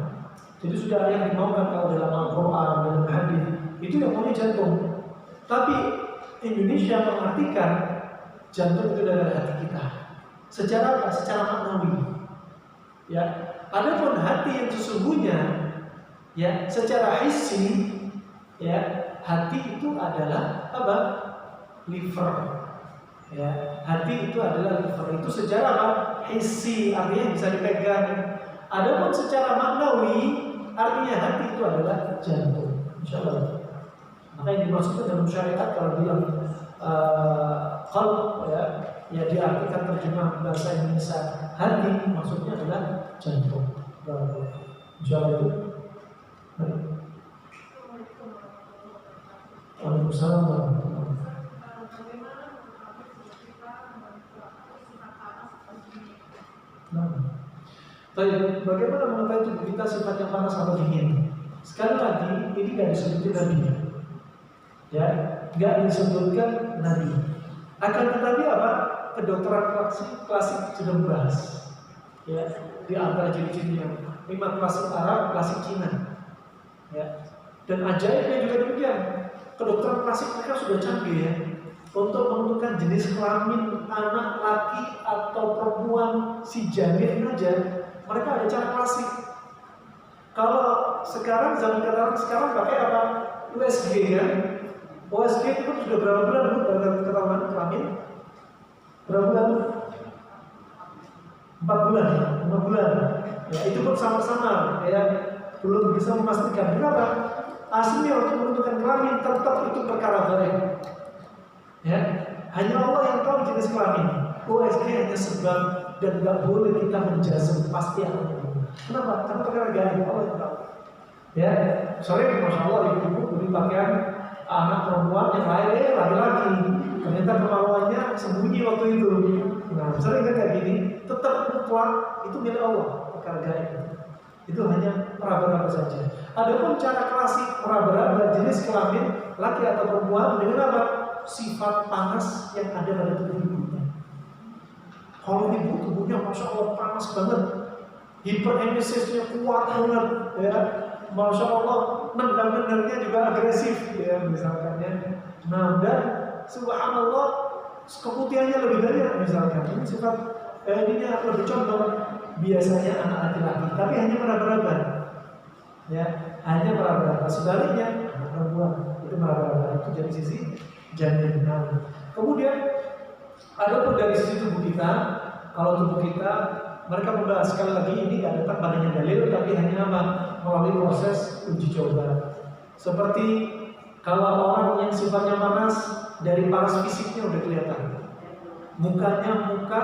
Jadi sudah ada yang dimaukan kalau dalam Al-Quran, dalam hadis, itu yang maunya jantung. Tapi Indonesia mengartikan jantung itu adalah hati kita. Secara apa? Secara maknawi. Ya, adapun hati yang sesungguhnya, ya, secara hissi, ya, hati itu adalah apa? Liver. Ya, hati itu adalah liver. Itu secara apa? Hissi, artinya bisa dipegang. Adapun secara maknawi, artinya hati itu adalah jantung. Insyaallah. Maka yang dimaksudkan dalam syariat kalau bilang qalb, ya diartikan terjemah bahasa Indonesia hati, maksudnya adalah jantung. Insyaallah. Waalaikumsalam warahmatullahi wabarakatuh. Baik, bagaimana mengetahui tubuh kita sifatnya panas atau dingin? Sekali lagi, ini nggak disebutkan Nabi, ya, nggak disebutkan Nabi. Akan tetapi apa? Kedokteran klasik sudah membahas, ya, di antara ciri-cirinya 5 klasik Arab, klasik Cina, ya. Dan ajaibnya juga demikian. Kedokteran klasik mereka sudah canggih ya, untuk menentukan jenis kelamin anak laki atau perempuan si janin aja. Mereka ada cara klasik. Kalau sekarang zaman sekarang pakai apa? USG kan? USG itu sudah berapa bulan baru ketahuan kelamin? Berapa bulan? 4 bulan, 5 bulan. Ya, itu pun sama-sama ya, belum bisa memastikan. Kenapa? Aslinya untuk menentukan kelamin tetap itu perkara gaib. Ya, hanya Allah yang tahu jenis kelamin. USG hanya sebab dan nggak boleh kita menjazm pasti akan begini. Kenapa? Karena perkara gaib Allah yang tahu. Ya, sore masya Allah ibu-ibu beli pakaian anak perempuan yang lain laki-laki. Ternyata kemaluannya sembunyi waktu itu. Nah, sering kan kayak gini, tetap mutlak itu milik Allah, perkara gaib. Itu hanya meraba-raba saja. Adapun cara klasik meraba-raba jenis kelamin laki atau perempuan dengan apa? Sifat panas yang ada pada tubuh ibunya. Kalau ibu tubuhnya masya Allah panas banget, hiperemisisnya kuat banget, ya, masya Allah nendang-nendangnya juga agresif, ya misalkan ya. Nah dan subhanallah keputihannya lebih dari misalkan ini sifat ini lebih condong biasanya anak laki-laki, tapi hanya meraba-raba, ya hanya meraba-raba. Sebaliknya anak perempuan itu meraba-raba itu dari sisi janin. Nah, kemudian adapun dari sisi tubuh kita, kalau tubuh kita mereka membahas sekali lagi ini tidak datang padanya dalil, tapi hanya apa? Melalui proses uji coba. Seperti kalau orang yang sifatnya panas, dari panas fisiknya udah kelihatan, mukanya muka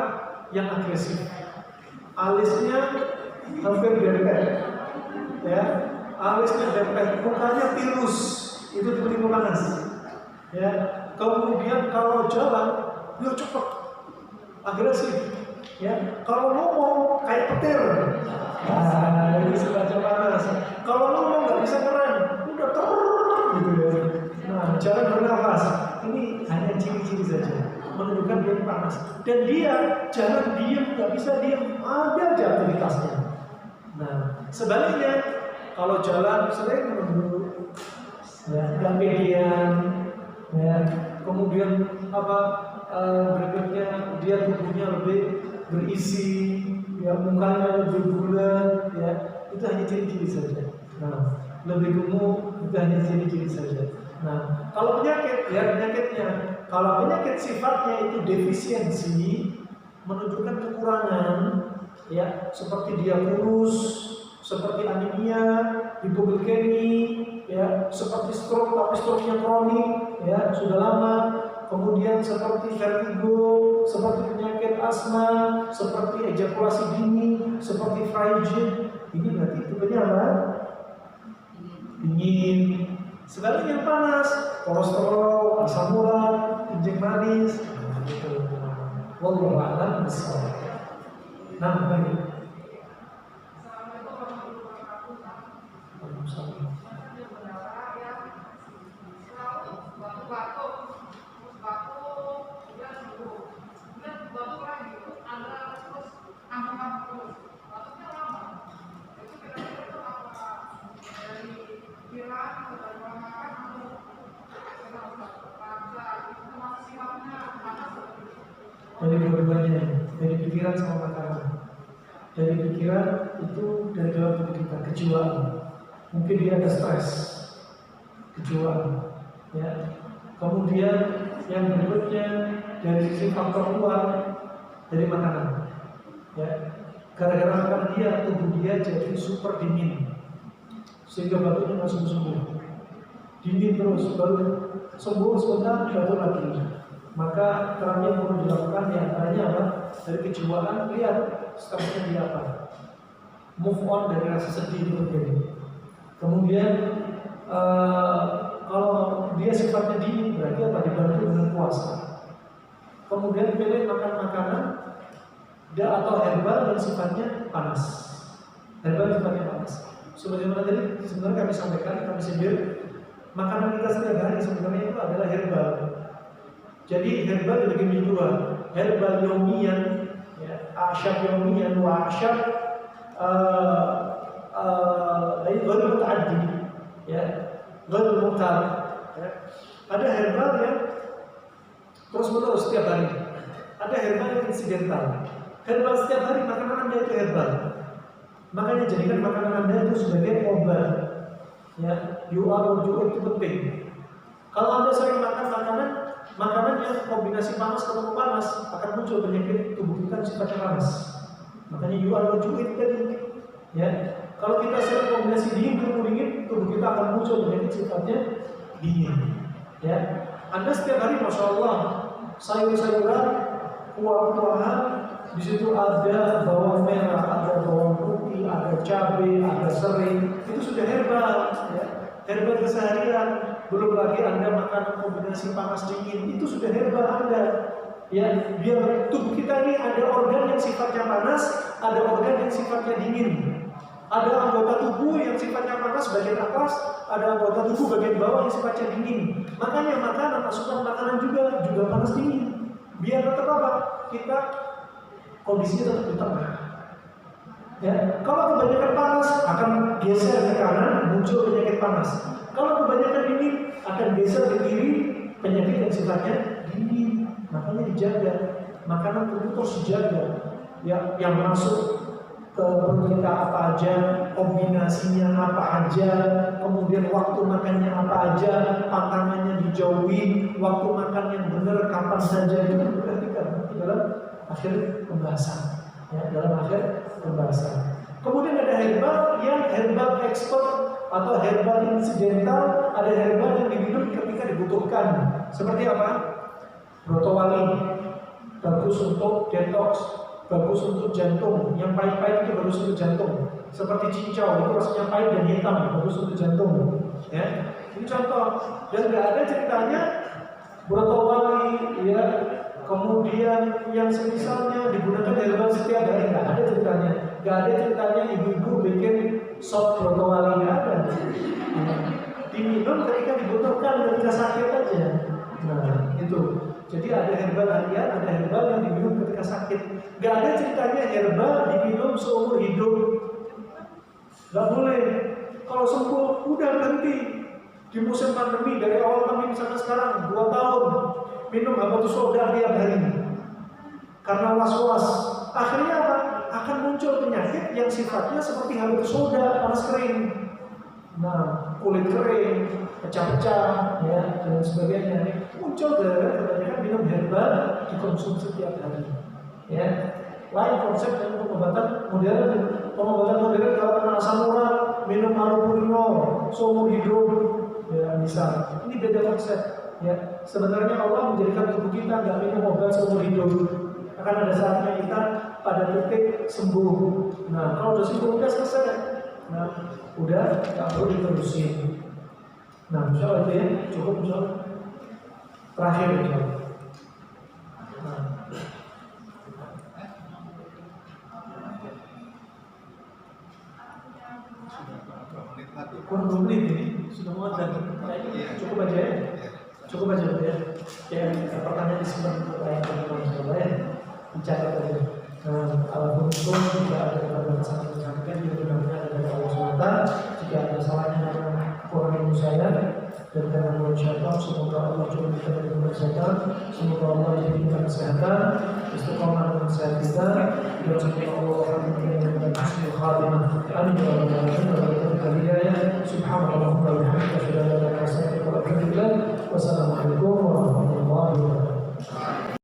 yang agresif, alisnya hampir dempet, ya, alisnya dempet, mukanya tirus, itu tiba-tiba panas, ya. Kemudian kalau jalan, dia cepat, agresif, ya. Kalau ngomong kayak petir, nah ini semacam panas. Kalau ngomong nggak bisa keren, udah gitu ya. Nah, cara bernafas ini hanya ciri-ciri saja, menunjukkan dia panas. Dan dia jangan diam, nggak bisa diam, ada aja aktivitasnya. Nah, sebaliknya kalau jalan sering menunggu, ya, nggak median, ya. Kemudian apa berikutnya dia tubuhnya lebih berisi, ya mukanya lebih bulat, ya itu hanya ciri-ciri saja. Nah, lebih gemuk itu hanya ciri-ciri saja. Nah, kalau penyakit, ya penyakitnya, kalau penyakit sifatnya itu defisiensi, menunjukkan kekurangan, ya seperti dia kurus, seperti anemia, hipoglikemi, ya seperti stroke tapi stroke-nya kronik, ya sudah lama. Kemudian seperti vertigo, seperti penyakit asma, seperti ejakulasi dini, seperti frigid. Ini berarti tipenya apa? Dingin. Sebaliknya panas, kolesterol, asam urat, kencing manis, gitu. Wallahu a'lam bishawab. Nah, baik. Dari dua-duanya, dari pikiran sama makanan. Dari pikiran itu dari dalam tubuh kita, kejiwaan. Mungkin dia ada stres, kejiwaan, ya. Kemudian yang berikutnya dari sisi faktor luar, dari makanan, ya. Gara-gara makanan dia, tubuh dia jadi super dingin, sehingga batuknya nggak sembuh-sembuh, dingin terus, baru sembuh sebentar batuk lagi. Maka terapi yang perlu dilakukan diantaranya apa? Dari kejiwaan, lihat stresnya dia apa, move on dari rasa sedih itu terjadi. Kemudian kalau dia sifatnya dingin, berarti apa? Dibantu dengan puasa. Kemudian pilih makan makanan atau herbal yang sifatnya panas. Herbal sifatnya panas. Sebagaimana tadi sebenarnya kami sampaikan, kami sindir, makanan kita setiap hari sebenarnya itu adalah herbal. Jadi herbal dibagi menjadi dua, herbal yomian, ya, asyab yomian wa asyab ghair muta'addi, ya, ghair mutar. Ya. Ada herbal yang terus menerus setiap hari. Ada herbal yang insidental. Herbal setiap hari makanan Anda itu herbal. Makanya jadikan makanan Anda itu sebagai obat. Ya, itu penting. Kalau Anda sering makan makanan yang kombinasi panas ketemu panas, akan muncul penyakit tubuh kita sifatnya panas. Makanya itu tadi, ya. Kalau kita sering kombinasi dingin ketemu dingin, tubuh kita akan muncul penyakit sifatnya dingin. Ya, Anda setiap hari masya Allah sayur-sayuran, kuah-kuahan, di situ ada bawang merah, ada bawang putih, ada cabai, ada serai, itu sudah herbal, ya. Herbal keseharian. Belum lagi Anda makan kombinasi panas dingin, itu sudah herbal Anda. Ya, biar tubuh kita ini ada organ yang sifatnya panas, ada organ yang sifatnya dingin. Ada anggota tubuh yang sifatnya panas bagian atas, ada anggota tubuh bagian bawah yang sifatnya dingin. Makanya makanan, asupan makanan juga panas dingin. Biar tetap apa? Kita kondisinya tetap di tengah. Ya, kalau kebanyakan panas akan geser ke kanan, muncul penyakit panas. Kalau kebanyakan dingin akan geser ke kiri, penyakit yang sifatnya dingin. Makanya dijaga, makanan tubuh terus dijaga. Ya, yang masuk ke perut kita apa aja, kombinasinya apa aja, kemudian waktu makannya apa aja, pantangannya dijauhi, waktu makan yang benar kapan saja itu diperhatikan dalam akhir pembahasan. Ya, dalam akhir pembahasan. Kemudian ada herbal yang herbal expert atau herbal insidental, ada herbal yang diminum ketika dibutuhkan. Seperti apa? Brotowali, bagus untuk detox, bagus untuk jantung. Yang pahit-pahit itu bagus untuk jantung. Seperti cincau, itu rasanya pahit dan hitam, bagus untuk jantung. Ya, ini contoh. Dan nggak ada ceritanya brotowali, ya, kemudian yang semisalnya digunakan herbal setiap hari, nggak ada ceritanya. Nggak ada ceritanya ibu-ibu bikin sop brotowali, nggak ada. Diminum ketika dibutuhkan, ketika sakit aja. Nah, itu. Jadi ada herbal harian, ada herbal yang diminum ketika sakit. Gak ada ceritanya herbal diminum seumur hidup. Gak boleh. Kalau sembuh, udah berhenti. Di musim pandemi, dari awal pandemi sampai sekarang 2 tahun, minum habatus sauda tiap hari. Karena was-was. Akhirnya apa? Akan muncul penyakit yang sifatnya seperti habatus sauda, panas kering. Nah, kulit kering, pecah-pecah, ya, dan sebagainya. Muncul gara-gara kebanyakan minum herbal dikonsumsi setiap hari. Ya, lain konsep dengan pengobatan modern. Pengobatan modern kalau kena asam urat, minum allopurinol seumur hidup, ya misal. Ini beda konsep. Ya, sebenarnya Allah menjadikan tubuh kita nggak minum obat seumur hidup. Akan ada saatnya kita pada titik sembuh. Nah, kalau sudah sembuh udah selesai. Nah, udah nggak perlu diterusin. Nah, insya Allah itu ya cukup insya Allah. Terakhir insya Allah. Nah. Kurang 2 menit ini sudah mau ada. Cukup aja ya. Cukup aja ya. Ya, pertanyaan disimpan untuk pertanyaan ya. Dicatat aja. Apapun itu jika ada kata-kata sangat menyampaikan juga benar-benar ada dari Allah SWT. Jika ada salahnya kurang ilmu saya dan karena Allah syaitan, semoga Allah cuma kita dengan kesehatan, semoga Allah jadikan kesehatan, istiqomah dengan sehat kita, dan semoga Allah akan memberikan kita husnul khatimah. Amin ya rabbal alamin. Wa barakatuh hidayah. Subhanallah wa bihamdihi asyhadu an la ilaha illa anta astaghfiruka wa atubu ilaik. Wassalamualaikum warahmatullahi wabarakatuh.